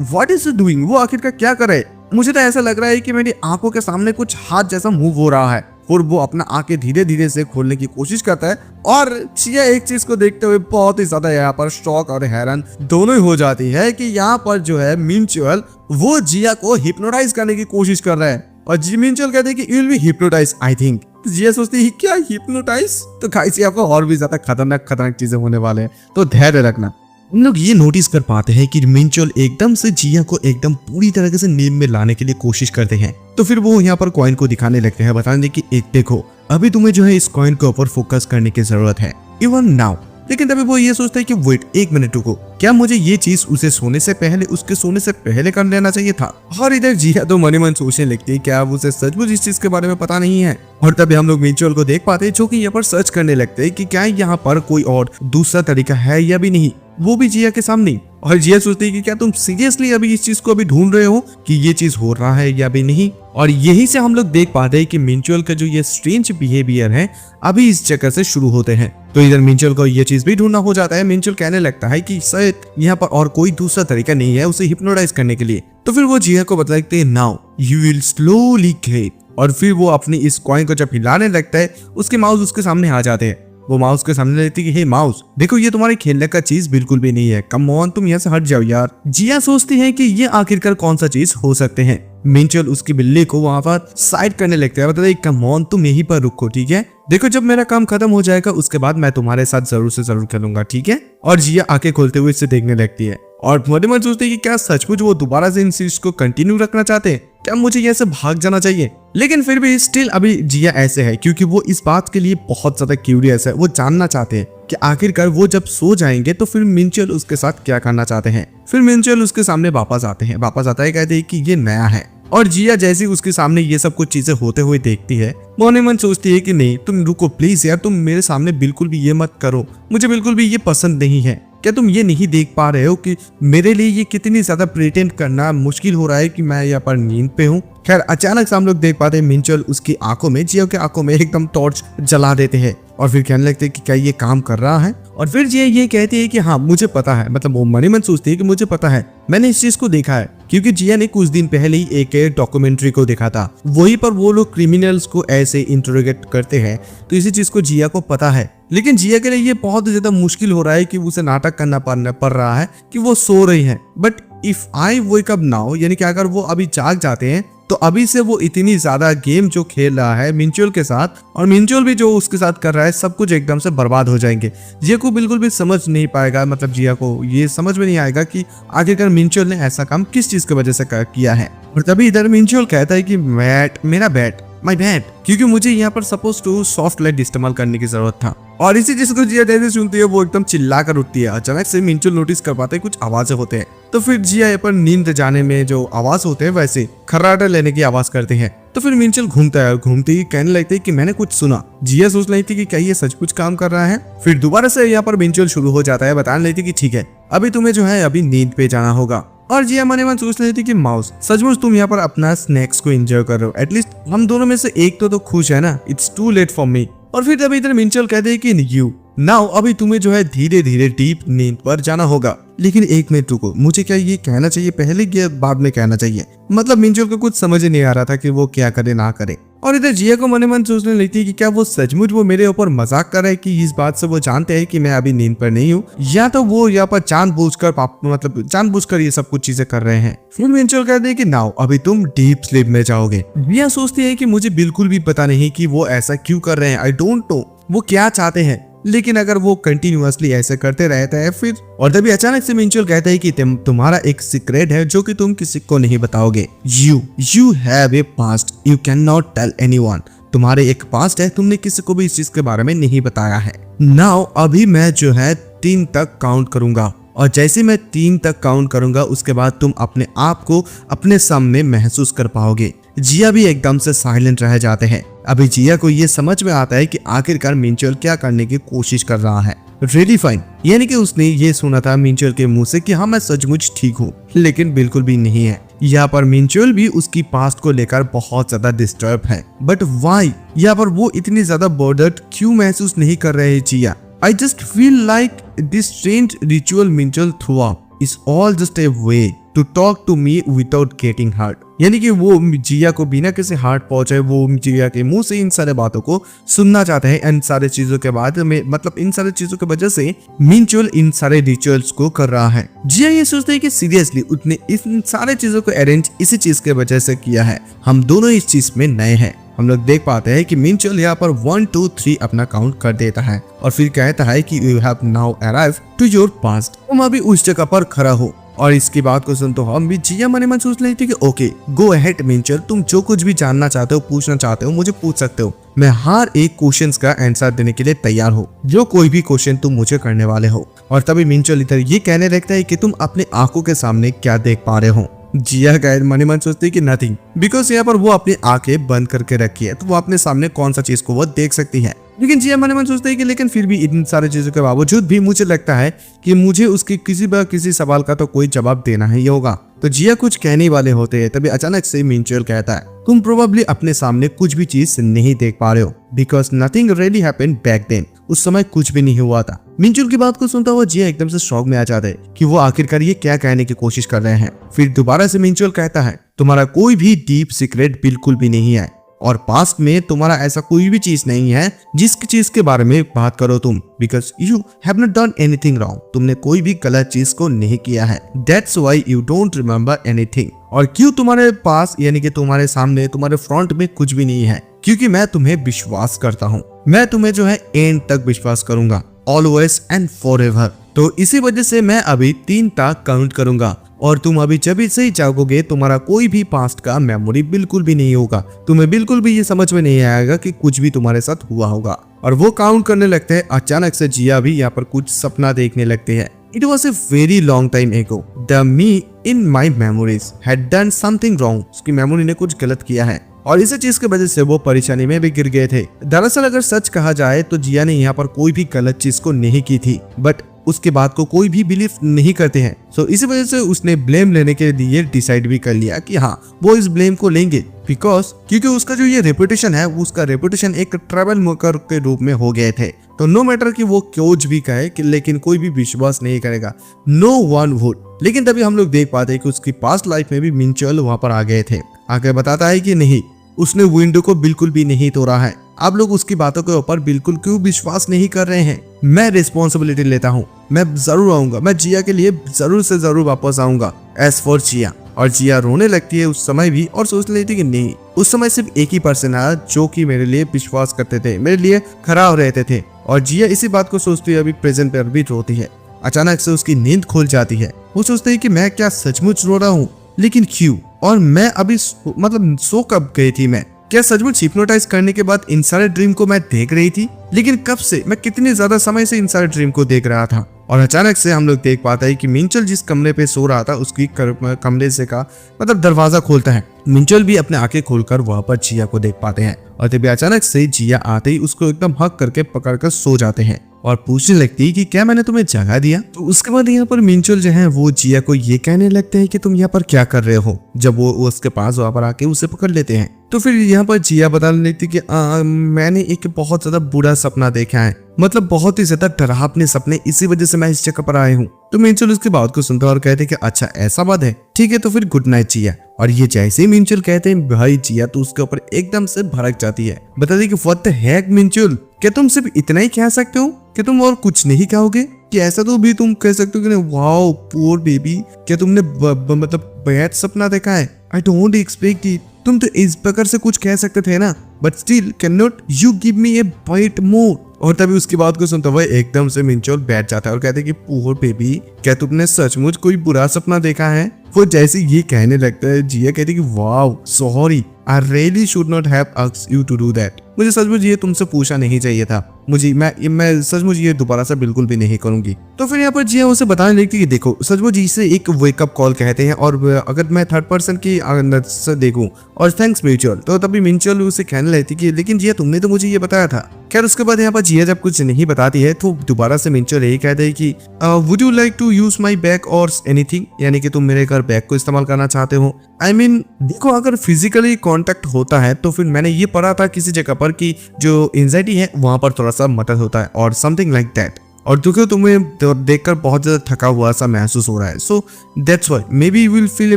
What is it doing? वो आखिरकार क्या कर रहे हैं? मुझे तो ऐसा लग रहा है कि मेरी आंखों के सामने कुछ हाथ जैसा मूव हो रहा है और वो अपना आंखें धीरे धीरे से खोलने की कोशिश करता है। और जिया एक चीज को देखते हुए बहुत ही ज्यादा यहाँ पर शॉक और हैरान दोनों ही हो जाती है कि यहाँ पर जो है मिंचोल वो जिया को हिप्नोटाइज करने की कोशिश कर रहा है। और जी मिंचोल कहते हैं कि you will be hypnotize I think. Jia सोचती है क्या हिप्नोटाइज? तो गाइस आपको और भी ज्यादा खतरनाक चीजें होने वाले हैं, तो धैर्य रखना। हम लोग ये नोटिस कर पाते हैं कि मिंचोल एकदम से जिया को एकदम पूरी तरीके से नींद में लाने के लिए कोशिश करते हैं। तो फिर वो यहाँ पर कॉइन को दिखाने लगते हैं, बताने कि एक देखो अभी तुम्हें जो है इस कॉइन के ऊपर फोकस करने की जरूरत है इवन नाउ। लेकिन तभी वो ये सोचता है कि वेट एक मिनट रुको, क्या मुझे ये चीज उसे सोने से पहले, उसके सोने से पहले कर लेना चाहिए था? और इधर जिया तो मन ही मन सोचने लगती है क्या अब उसे सचमुच इस चीज के बारे में पता नहीं है। और तभी हम लोग मिंचुअल को देख पाते हैं जो कि यहाँ पर सर्च करने लगते हैं कि क्या यहाँ पर कोई और दूसरा तरीका है या भी नहीं, वो भी जिया के सामने। और जिया सोचती है कि क्या तुम सीरियसली अभी इस चीज को अभी ढूंढ रहे हो कि ये चीज हो रहा है या भी नहीं। और यही से हम लोग देख पाते हैं कि मिंचुअल का जो ये स्ट्रेंज बिहेवियर है अभी इस जगह से शुरू होते हैं। तो इधर मिंचुअल को ये चीज भी ढूंढना हो जाता है। मिंचुअल कहने लगता है कि शायद यहाँ पर और कोई दूसरा तरीका नहीं है उसे हिप्नोटाइज करने के लिए। तो फिर वो जिया को बताते हैं now you will slowly get. और फिर वो अपनी इस कॉइन को जब हिलाने लगता है उसके माउस उसके सामने आ जाते हैं। वो माउस के सामने रहती है कि हे माउस देखो ये तुम्हारे खेलने का चीज बिल्कुल भी नहीं है, कम ऑन तुम यहाँ से हट जाओ यार। जिया सोचती है कि ये आखिरकार कौन सा चीज हो सकते हैं। मिंचुअल उसकी बिल्ली को वहां पर साइड करने लगता है, बताते हैं कम ऑन तुम यहीं पर रुको ठीक है, देखो जब मेरा काम खत्म हो जाएगा उसके बाद मैं तुम्हारे साथ जरूर से जरूर खेलूंगा ठीक है। और जिया आंखें खोलते हुए इसे देखने लगती है और मन मन सोचती है कि क्या सचमुच वो दोबारा से इन चीज को कंटिन्यू रखना चाहते हैं, क्या मुझे यहाँ से भाग जाना चाहिए। लेकिन फिर भी स्टिल अभी जिया ऐसे है क्योंकि वो इस बात के लिए बहुत ज्यादा क्यूरियस है। वो जानना चाहते हैं कि आखिरकार वो जब सो जाएंगे तो फिर मिंचुअल उसके साथ क्या करना चाहते हैं। फिर मिंचुअल उसके सामने वापस आता है, कहते हैं कि ये नया है। और जिया जैसे उसके सामने ये सब कुछ चीजें होते हुए देखती है मन मन सोचती है कि नहीं तुम रुको प्लीज यार, तुम मेरे सामने बिल्कुल भी ये मत करो, मुझे बिल्कुल भी ये पसंद नहीं है। क्या तुम ये नहीं देख पा रहे हो कि मेरे लिए ये कितनी ज्यादा प्रिटेंड करना मुश्किल हो रहा है कि मैं यहाँ पर नींद पे हूँ। खैर अचानक से हम लोग देख पाते हैं मिंचुअल उसकी आंखों में, जिया के आंखों में एकदम टॉर्च जला देते हैं और फिर कहने लगते हैं कि क्या ये काम कर रहा है। और फिर जिया ये कहती है कि हाँ मुझे पता है, मतलब वो मन ही मन सोचती है कि मुझे पता है, मैंने इस चीज को देखा है क्योंकि जिया ने कुछ दिन पहले ही एक डॉक्यूमेंट्री को देखा था, वहीं पर वो लोग क्रिमिनल्स को ऐसे इंटरोगेट करते हैं, तो इसी चीज को जिया को पता है। लेकिन जिया के लिए ये बहुत ज्यादा मुश्किल हो रहा है कि उसे नाटक करना पड़ रहा है कि वो सो रही है। But if I wake up now, यानी कि अगर वो अभी जाग जाते हैं तो अभी से वो इतनी ज्यादा गेम जो खेल रहा है मिंचुअल के साथ और मिंचुअल भी जो उसके साथ कर रहा है सब कुछ एकदम से बर्बाद हो जाएंगे। जिया को बिल्कुल भी समझ नहीं पाएगा, मतलब जिया को ये समझ में नहीं आएगा कि आखिरकार मिंचुअल ने ऐसा काम किस चीज की वजह से किया है। और तभी इधर मिंचुअल कहता है कि मेरा बैट माय बैट, क्योंकि मुझे यहाँ पर सपोज टू सॉफ्ट लाइट इस्तेमाल करने की जरूरत था। और इसी चीज को जिया जैसे सुनती है वो एकदम चिल्ला कर उठती है। अचानक से मिंचुअल नोटिस कर पाते हैं कुछ आवाजें होते हैं, तो फिर जिया यहाँ पर नींद जाने में जो आवाज होते हैं वैसे खर्राटा लेने की आवाज करते हैं। तो फिर मिंचुअल घूमता है, घूमते ही कहने लगते हैं कि मैंने कुछ सुना। जिया सोच रही थी कि क्या ये सच कुछ काम कर रहा है। फिर दोबारा से यहाँ पर मिंचुअल शुरू हो जाता है, बताने लगती कि ठीक है अभी तुम्हें जो है अभी नींद पे जाना होगा। और जिया मन मन सोच रही थी कि माउस सचमुच तुम यहाँ पर अपना स्नैक्स को एंजॉय कर रहे हो, एटलीस्ट हम दोनों में से एक तो खुश है ना, it's too late for me. और फिर तभी इधर मिंचुअल कहते हैं कि यू नाउ अभी तुम्हें जो है धीरे धीरे डीप नींद पर जाना होगा। लेकिन एक मिनट रुको, मुझे क्या ये कहना चाहिए पहले या बाद में कहना चाहिए, मतलब मिंचुअल को कुछ समझ ही नहीं आ रहा था कि वो क्या करे ना करे। और इधर जिया को मन मन सोचने लगती है कि क्या वो सचमुच वो मेरे ऊपर मजाक कर रहा है कि इस बात से वो जानते हैं कि मैं अभी नींद पर नहीं हूँ, या तो वो यहाँ पर जानबूझकर ये सब कुछ चीजें कर रहे हैं। फिर मिंचुअल कहते हैं कि नाउ अभी तुम डीप स्लीप में जाओगे। जिया सोचती है कि मुझे बिल्कुल भी पता नहीं कि वो ऐसा क्यों कर रहे हैं, आई डोंट नो वो क्या चाहते हैं, लेकिन अगर वो कंटिन्यूअसली ऐसे करते रहता है फिर। और तभी अचानक से मिंचुअल कहता है कि तुम्हारा एक सीक्रेट है जो कि तुम किसी को नहीं बताओगे। You have a past you can not tell anyone. तुम्हारे एक पास्ट है, तुमने किसी को भी इस चीज के बारे में नहीं बताया है। नाउ अभी मैं जो है 3 तक काउंट करूंगा और जैसे मैं 3 तक काउंट करूंगा उसके बाद तुम अपने आप को अपने सामने महसूस कर पाओगे। जिया भी एकदम से साइलेंट रह जाते हैं। अभी जिया को ये समझ में आता है कि आखिरकार मिंचुअल क्या करने की कोशिश कर रहा है। रियली फाइन, यानी कि उसने ये सुना था मिंचुअल के मुंह से कि हाँ मैं सचमुच ठीक हूँ, लेकिन बिल्कुल भी नहीं है। यहाँ पर मिंचुअल भी उसकी पास्ट को लेकर बहुत ज्यादा डिस्टर्ब है। बट वाई, यहाँ पर वो इतनी ज्यादा बॉर्डर्ड क्यों महसूस नहीं कर रहे जिया। I just feel like this strange ritual Minchul threw up is all just a way to talk to me without getting hurt। यानी कि वो जिया को बिना किसी हार्ट पहुंचे वो जिया के मुंह से इन सारे बातों को सुनना चाहते हैं। इन सारे चीजों के बाद में, मतलब इन सारे चीजों की वजह से मिंचुअल इन सारे रिचुअल्स को कर रहा है। जिया ये सोचते हैं कि सीरियसली उसने इन सारे चीजों को अरेंज इसी चीज के वजह से किया है, हम दोनों इस चीज में नए हैं। हम लोग देख पाते हैं कि मिंचुअल यहाँ पर 1 2 3 अपना काउंट कर देता है और फिर कहता है कि you have now arrived to your past. तुम अभी उस जगह पर खड़ा हो। और इसकी बात को सुन तो हम भी जिया मन मन सोच रही थी कि ओके गो अहेड मिंचुअल, तुम जो कुछ भी जानना चाहते हो पूछना चाहते हो मुझे पूछ सकते हो, मैं हर एक क्वेश्चन का आंसर देने के लिए तैयार हूँ, जो कोई भी क्वेश्चन तुम मुझे करने वाले हो। और तभी मिंचुअल इधर ये कहने लगता है कि तुम अपने आंखों के सामने क्या देख पा रहे हो। जिया गायद मन ही मन सोचती है कि नथिंग, बिकॉज यहाँ पर वो अपनी आंखें बंद करके रखी है तो वो अपने सामने कौन सा चीज को वो देख सकती है। लेकिन जिया मन ही मन सोचती है कि लेकिन फिर भी इन सारी चीजों के बावजूद भी मुझे लगता है कि मुझे उसकी किसी सवाल का तो कोई जवाब देना ही होगा। तो जिया कुछ कहने वाले होते हैं तभी अचानक से मिंचुअल कहता है तुम प्रोबेबली अपने सामने कुछ भी चीज नहीं देख पा रहे हो because nothing really happened back then. उस समय कुछ भी नहीं हुआ था। मिंचुअल की बात को सुनता हुआ जिया एकदम से शॉक में आ जाता है कि वो आखिरकार ये क्या कहने की कोशिश कर रहे हैं। फिर दोबारा से मिंचुअल कहता है तुम्हारा कोई भी डीप सीक्रेट बिल्कुल भी नहीं है और पास्ट में तुम्हारा ऐसा कोई भी चीज नहीं है जिसकी चीज के बारे में बात करो तुम because you have not done anything wrong. तुमने कोई भी गलत चीज को नहीं किया है। That's why you don't remember anything. और क्यों तुम्हारे पास यानी कि तुम्हारे सामने तुम्हारे फ्रंट में कुछ भी नहीं है, क्योंकि मैं तुम्हें विश्वास करता हूँ। मैं तुम्हें जो है एंड तक विश्वास करूंगा, ऑलवेज एंड फॉरएवर। तो इसी वजह से मैं अभी 3 तक काउंट करूंगा और तुम अभी जब से ही जागोगे तुम्हारा कोई भी पास्ट का मेमोरी बिल्कुल भी नहीं होगा। तुम्हें बिल्कुल भी ये समझ में नहीं आएगा कि कुछ भी तुम्हारे साथ हुआ होगा। और वो काउंट करने लगते हैं। अचानक से जिया भी यहाँ पर कुछ सपना देखने लगते हैं। It was a very long time ago. The me in my memories had done something wrong. उसकी मेमोरी ने कुछ गलत किया है और इसी चीज की वजह से वो परेशानी में भी गिर गए थे। दरअसल अगर सच कहा जाए तो जिया ने यहाँ पर कोई भी गलत चीज को नहीं की थी, बट उसके बात को कोई भी बिलीव नहीं करते हैं। सो इसी वजह से उसने ब्लेम लेने के लिए डिसाइड भी कर लिया कि हाँ वो इस ब्लेम को लेंगे बिकॉज क्योंकि उसका जो ये रेपुटेशन है उसका रेपुटेशन एक ट्रैवल मेकर के रूप में हो गए थे। तो नो मैटर कि वो कुछ भी कहे कि लेकिन कोई भी विश्वास नहीं करेगा, नो वन वुड। लेकिन तभी हम लोग देख पाते हैं कि उसकी पास्ट लाइफ में भी मिंचुअल वहां पर आ गए थे। आगे बताता है कि नहीं उसने विंडो को बिल्कुल भी नहीं तोड़ा है। आप लोग उसकी बातों के ऊपर बिल्कुल क्यों विश्वास नहीं कर रहे हैं। मैं रिस्पॉन्सिबिलिटी लेता हूँ, मैं जरूर आऊंगा, मैं जिया के लिए जरूर से जरूर वापस आऊंगा। एज फॉर जिया। और जिया रोने लगती है उस समय भी और सोच लेती कि नहीं उस समय सिर्फ एक ही पर्सन है जो कि मेरे लिए विश्वास करते थे, मेरे लिए खड़ा रहते थे। और जिया इसी बात को सोचती है अभी प्रेजेंट पर भी रोती है। अचानक से उसकी नींद खुल जाती है। वो सोचते है कि मैं क्या सचमुच रो रहा हूँ, लेकिन क्यों, और मैं अभी मतलब सो कब गई थी, मैं क्या सचमुच हिप्नोटाइज करने के बाद इन सारे ड्रीम को मैं देख रही थी, लेकिन कब से, मैं कितने ज्यादा समय से इन सारे ड्रीम को देख रहा था। और अचानक से हम लोग देख पाते हैं कि मिंचुअल जिस कमरे पे सो रहा था उसकी कमरे से का मतलब दरवाजा खोलता है। मिंचुअल भी अपने आंखें खोलकर वहां पर जिया को देख पाते हैं और तभी अचानक से जिया आते ही उसको एकदम हक करके पकड़कर सो जाते हैं और पूछने लगती है कि क्या मैंने तुम्हें जगा दिया। तो उसके बाद यहाँ पर मिंचुअल जो है वो जिया को ये कहने लगते हैं कि तुम यहाँ पर क्या कर रहे हो, जब वो उसके पास वहां पर आके उसे पकड़ लेते हैं। तो फिर यहाँ पर जिया बताने लगती कि मैंने एक बहुत ज्यादा बुरा सपना देखा है, मतलब बहुत ही ज्यादा डरावने सपने, इसी वजह से मैं इस जगह पर आया हूँ। तो मिंचुअल उसकी बात को सुनता और कहते कि अच्छा ऐसा बात है, ठीक है तो फिर गुड नाइट जिया। और ये जैसे ही मिंचुअल कहते हैं भाई जिया तो उसके ऊपर एकदम से भड़क जाती है। बताती कि व्हाट द हेक मिंचुअल, क्या तुम सिर्फ इतना ही कह सकते हो, क्या तुम और कुछ नहीं कहोगे, कि ऐसा तो भी तुम कह सकते हो कि वाओ पुअर बेबी, क्या तुमने मतलब बैड सपना देखा है, आई डोंट एक्सपेक्ट इट। तुम तो इस प्रकार से कुछ कह सकते थे ना, but still can not you give me a bite more. और तभी उसकी बात को सुनता हुआ एकदम से मिंचुअल बैठ जाता है और कहते कि पुअर बेबी, क्या तुमने सचमुच कोई बुरा सपना देखा है। वो जैसे ये कहने लगता है जिया कहती कि wow sorry, I really should not have asked you to do that. मुझे सचमुच ये तुमसे पूछना नहीं चाहिए था, मुझे मैं सचमुच ये दोबारा से बिल्कुल भी नहीं करूंगी। तो फिर यहाँ पर जिया उसे बताने लगती कि देखो सचमुच इसे एक वेकअप कॉल कहते हैं और अगर मैं थर्ड पर्सन की नजर से देखूं और थैंक्स म्यूचुअल। तो तभी मिंचुअल उसे कहने लगती कि लेकिन जिया तुमने तो मुझे ये बताया था। खैर उसके बाद यहाँ पर जिया जब कुछ नहीं बताती है तो दोबारा से मिंचुअल यही कहते हैं कि would you like to use my bag or anything, यानी कि तुम मेरे घर बैग को इस्तेमाल करना चाहते हो। आई मीन देखो अगर फिजिकली कांटेक्ट होता है तो फिर मैंने ये पढ़ा था किसी जगह पर कि जो एंजाइटी है वहां पर थोड़ा सा मदद होता है और समथिंग लाइक दैट। और क्योंकि तुम्हें देखकर बहुत ज्यादा थका हुआ सा महसूस हो रहा है, so that's why may be you will feel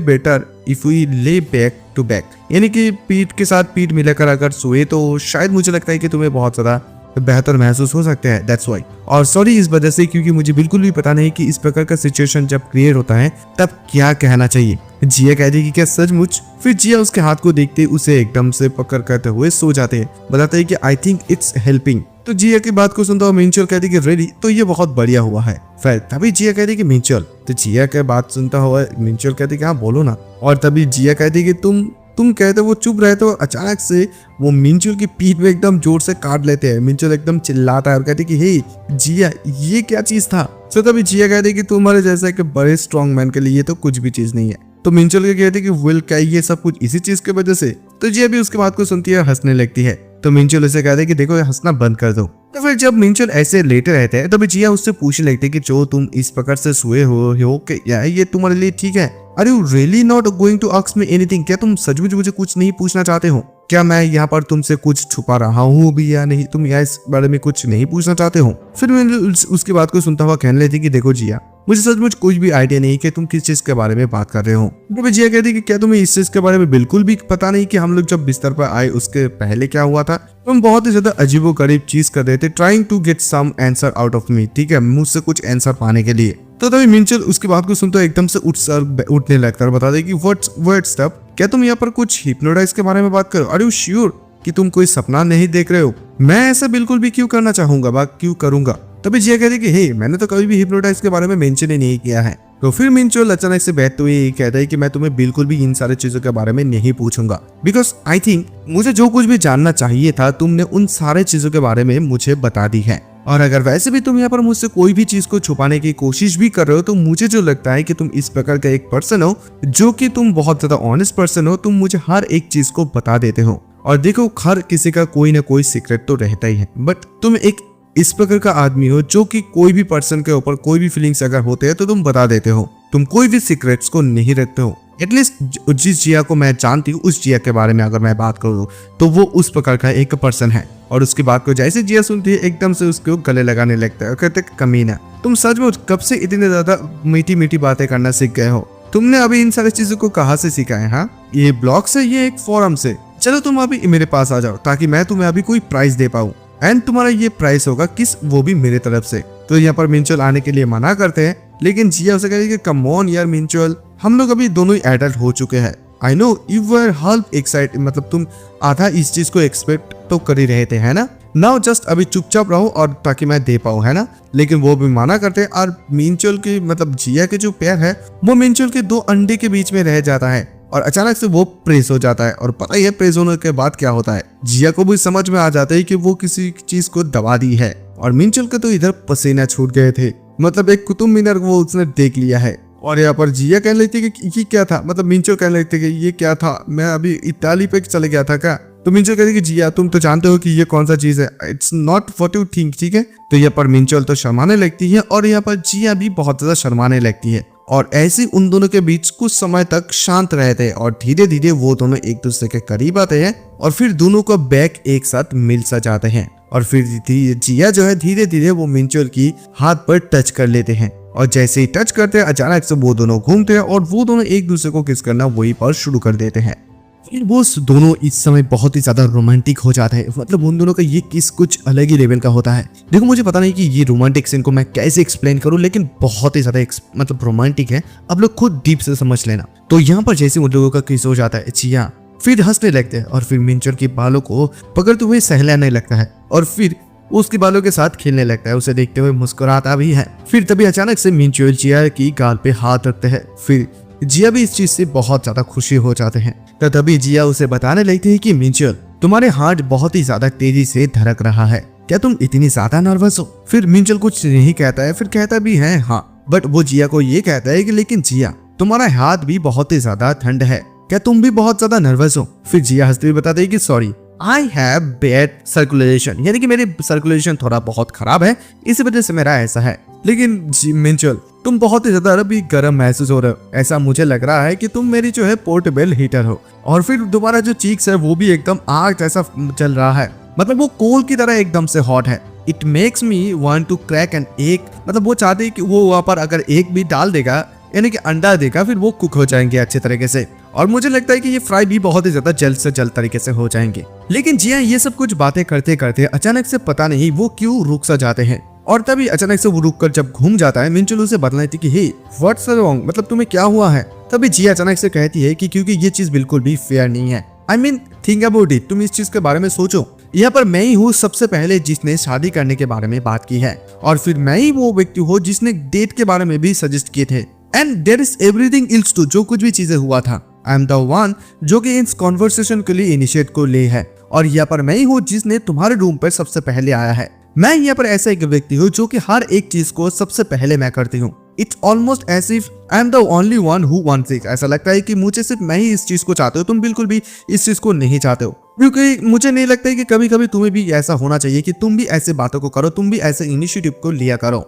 better if we lay back to back, यानी कि पीठ के साथ पीठ मिलाकर अगर सोए तो शायद मुझे लगता है कि तुम्हें बहुत ज्यादा बेहतर महसूस हो सकते हैं। That's why. और सॉरी इस वजह से क्योंकि मुझे बिल्कुल भी पता नहीं कि इस प्रकार का सिचुएशन जब क्रिएट होता है तब क्या कहना चाहिए। जिया कहती कि क्या सचमुच। फिर जिया उसके हाथ को देखते उसे एकदम से पकड़ करते हुए सो जाते हैं। बताते हैं कि आई थिंक इट्स हेल्पिंग। तो जिया की बात को सुनता हुआ मिंचुअल कहती कि रेडी, तो ये बहुत बढ़िया हुआ है। फिर तभी जिया कहती कि मिंचुअल, तो जिया की बात सुनता हुआ मिंचुअल कहती कि हाँ बोलो ना। और तभी जिया कहती कि तुम तुम कहते वो चुप रहते हो, अचानक से वो मिंचुल की पीठ में एकदम जोर से काट लेते हैं। मिंचुल एकदम चिल्लाता है और कहते कि हे जिया, ये क्या चीज था। तो तभी जिया कहते कि तुम्हारे जैसा कि बड़े स्ट्रॉन्ग मैन के लिए तो कुछ भी चीज नहीं है। तो मिंचुल के कहते कि विल, क्या ये सब कुछ इसी चीज की वजह से। तो जिया भी उसके बात को सुनती है, हंसने लगती है। तो मिंचुल उसे कहते कि देखो हंसना बंद कर दो। तो फिर जब मिंचुल ऐसे लेटे रहते हैं तभी जिया उससे पूछने लगती है कि जो तुम इस प्रकार से सोए हो क्या ये तुम्हारे लिए ठीक है? Are you really not going to ask me anything? क्या तुम सचमुच मुझे कुछ नहीं पूछना चाहते हो? क्या मैं यहाँ पर तुमसे कुछ छुपा रहा हूँ भी या नहीं? तुम यहाँ इस बारे में कुछ नहीं पूछना चाहते हो? फिर मैं उसकी बात को सुनता हुआ कहने लगी कि देखो जिया, मुझे सचमुच कुछ भी आइडिया नहीं कि तुम किस चीज के बारे में बात कर रहे हो। तो जिया कहती कि क्या तुम्हें इस चीज के बारे में बिल्कुल भी पता नहीं कि हम लोग जब बिस्तर पर आए उसके पहले क्या हुआ था? तुम बहुत ही ज्यादा अजीबोगरीब चीज कर रहे थे, trying to get some answer out of me, ठीक है, मुझसे कुछ आंसर पाने के लिए। तो तभी मिंचुल उसकी बात को सुनते एकदम से उठने लगता है और बता दे कि व्हाट स्टफ, क्या तुम यहाँ पर कुछ हिप्नोटाइज के बारे में बात करो? आर यू श्योर कि तुम कोई सपना नहीं देख रहे हो? मैं ऐसा बिल्कुल भी क्यों करना चाहूंगा, क्यों करूंगा? तभी जिया कहती कि हे, मैंने तो कभी भी हिप्नोटाइज के बारे में मेंशन ही नहीं किया है। तो फिर मिंचुल अचानक से बैठते हुए कहता है कि मैं तुम्हें बिल्कुल भी इन सारी चीजों के बारे में नहीं पूछूंगा, बिकॉज आई थिंक मुझे जो कुछ भी जानना चाहिए था तुमने उन सारे चीजों के बारे में मुझे बता दी है। और अगर वैसे भी तुम यहाँ पर मुझसे कोई भी चीज को छुपाने की कोशिश भी कर रहे हो तो मुझे जो लगता है कि तुम इस प्रकार का एक पर्सन हो जो कि तुम बहुत ज्यादा ऑनेस्ट पर्सन हो, तुम मुझे हर एक चीज को बता देते हो। और देखो, हर किसी का कोई ना कोई सीक्रेट तो रहता ही है, बट तुम एक इस प्रकार का आदमी हो जो कि कोई भी पर्सन के ऊपर कोई भी फीलिंग्स अगर होते हैं तो तुम बता देते हो। तुम कोई भी सीक्रेट्स को नहीं रखते हो। एटलीस्ट जिस जिया को मैं जानती हूँ उस जिया के बारे में अगर मैं बात करूँ तो वो उस प्रकार का एक पर्सन है। और उसकी बात को जैसे जिया सुनती है एकदम से उसको गले लगाने लगता है और कहते कमीना, तुम सच में कब से इतने ज्यादा मीठी मीठी बातें करना सीख गए हो? तुमने अभी इन सारी चीजों को कहाँ से सीखा है? हाँ, ये ब्लॉग से, ये एक फोरम से। चलो तुम अभी मेरे पास आ जाओ ताकि मैं तुम्हें अभी कोई प्राइज दे पाऊँ, एंड तुम्हारा ये प्राइस होगा किस, वो भी मेरे तरफ से। तो यहाँ पर मिंचुल आने के लिए मना करते हैं, लेकिन जिया उसे कहती है कि कम ऑन यार मिंचुल, हम लोग अभी दोनों ही एडल्ट हो चुके हैं। I know you were half excited, मतलब तुम आधा इस चीज को एक्सपेक्ट तो कर ही रहे थे, है ना? नाउ जस्ट अभी चुपचाप रहो और ताकि मैं दे पाऊँ, है ना? लेकिन वो भी मना करते हैं और मिंचुल की मतलब जिया के जो पैर है वो मिंचुल के दो अंडे के बीच में रह जाता है और अचानक से वो प्रेस हो जाता है। और पता ही है प्रेस होने के बाद क्या होता है, जिया को भी समझ में आ जाता है कि वो किसी चीज को दबा दी है। और मिंचुल के तो इधर पसीना छूट गए थे, मतलब एक कुतुब मीनार वो उसने देख लिया है। और यहाँ पर जिया कहने लगती है कि ये क्या था, मतलब मिंचुल कहने लगती है कि ये क्या था, मैं अभी इताली पे चले गया था क्या? तो मिंचुल कहती है कि जिया तुम तो जानते हो कि ये कौन सा चीज है, it's not what you think, ठीक है? तो यहाँ पर मिंचुल तो शर्माने लगती है और यहाँ पर जिया भी बहुत ज्यादा शर्माने लगती है। और ऐसे उन दोनों के बीच कुछ समय तक शांत रहते हैं और धीरे धीरे वो दोनों एक दूसरे के करीब आते हैं और फिर दोनों का बैक एक साथ मिल सा जाते हैं। और फिर जिया जो है धीरे धीरे वो मिंचुल की हाथ पर टच कर लेते हैं और जैसे ही टच करते हैं अचानक से वो दोनों घूमते हैं और वो दोनों एक दूसरे को किस करना वही पर शुरू कर देते हैं। फिर वो दोनों इस समय बहुत ही ज्यादा रोमांटिक हो जाते हैं, मतलब उन दोनों का ये किस कुछ अलग ही लेवल का होता है। देखो मुझे पता नहीं कि ये रोमांटिक सीन को मैं कैसे एक्सप्लेन करूं, लेकिन बहुत ही ज्यादा मतलब रोमांटिक है, आप लोग खुद डीप से समझ लेना। तो यहाँ पर जैसे उन लोगों का किस हो जाता है, जिया फिर हंसने लगते हैं और फिर मिंचुल के बालों को पकड़ते हुए सहलाने लगता है और फिर उसके बालों के साथ खेलने लगता है, उसे देखते हुए मुस्कुराता भी है। फिर तभी अचानक से मिंचुल जिया की गाल पे हाथ रखते हैं, फिर जिया भी इस चीज से बहुत ज्यादा खुशी हो जाते हैं। तो तभी जिया उसे बताने लगती है कि मिंचुल तुम्हारे हार्ट बहुत ही ज्यादा तेजी से धड़क रहा है, क्या तुम इतनी ज्यादा नर्वस हो? फिर मिंचुल कुछ नहीं कहता है, फिर कहता भी है हाँ, बट वो जिया को ये कहता है कि लेकिन जिया तुम्हारा हाथ भी बहुत ही ज्यादा ठंड है, क्या तुम भी बहुत ज्यादा नर्वस हो? फिर जिया हंसते हुए बताती है कि sorry I have bad circulation, यानी कि मेरी सर्कुलेशन थोड़ा बहुत खराब है, इसी वजह से मेरा ऐसा है। लेकिन मिंचुल तुम बहुत ही ज्यादा अभी गर्म महसूस हो रहे हो, ऐसा मुझे लग रहा है कि तुम मेरी जो है पोर्टेबल हीटर हो। और फिर तुम्हारा जो चीक्स है वो भी एकदम आग जैसा चल रहा है, मतलब वो कोल की तरह एकदम से हॉट है। It makes me want to crack an egg, मतलब वो चाहते हैं कि वो वहां पर अगर एग भी डाल देगा, यानी कि अंडा देगा, फिर वो कुक हो जाएंगे अच्छे तरीके से। और मुझे लगता है कि ये फ्राई भी बहुत ही ज्यादा जल्द से जल्द तरीके से हो जाएंगे। लेकिन जिया ये सब कुछ बातें करते करते अचानक से पता नहीं वो क्यों रुक सा जाते हैं और तभी अचानक से वो रुक कर जब घूम जाता है, मिंचुल उसे बतलाती थी कि हे व्हाट्स रॉन्ग, मतलब तुम्हें क्या हुआ है? तभी जिया अचानक से कहती है कि क्योंकि ये चीज बिल्कुल भी फेयर नहीं है। I mean think about it, तुम इस चीज के बारे में सोचो, यहाँ पर मैं ही हूँ सबसे पहले जिसने शादी करने के बारे में बात की है और फिर मैं ही वो व्यक्ति हूँ जिसने डेट के बारे में भी सजेस्ट किए थे। And there is everything else too, जो कुछ भी चीजें हुआ था आई एम द वन जो कि इस कॉन्वर्सेशन के लिए इनिशिएट को ले है, और यहाँ पर मैं ही हूँ जिसने तुम्हारे रूम पर सबसे पहले आया है। मैं यहाँ पर ऐसा एक व्यक्ति हूँ जो कि हर एक चीज को सबसे पहले मैं करती हूँ। It's almost as if I am the only one who wants it. ऐसा लगता है कि मुझे सिर्फ मैं ही इस चीज को चाहते हो, तुम बिल्कुल भी इस चीज को नहीं चाहते हो, क्योंकि मुझे नहीं लगता है कि कभी कभी तुम्हें भी ऐसा होना चाहिए कि तुम भी ऐसे बातों को करो, तुम भी ऐसे इनिशिएटिव को लिया करो।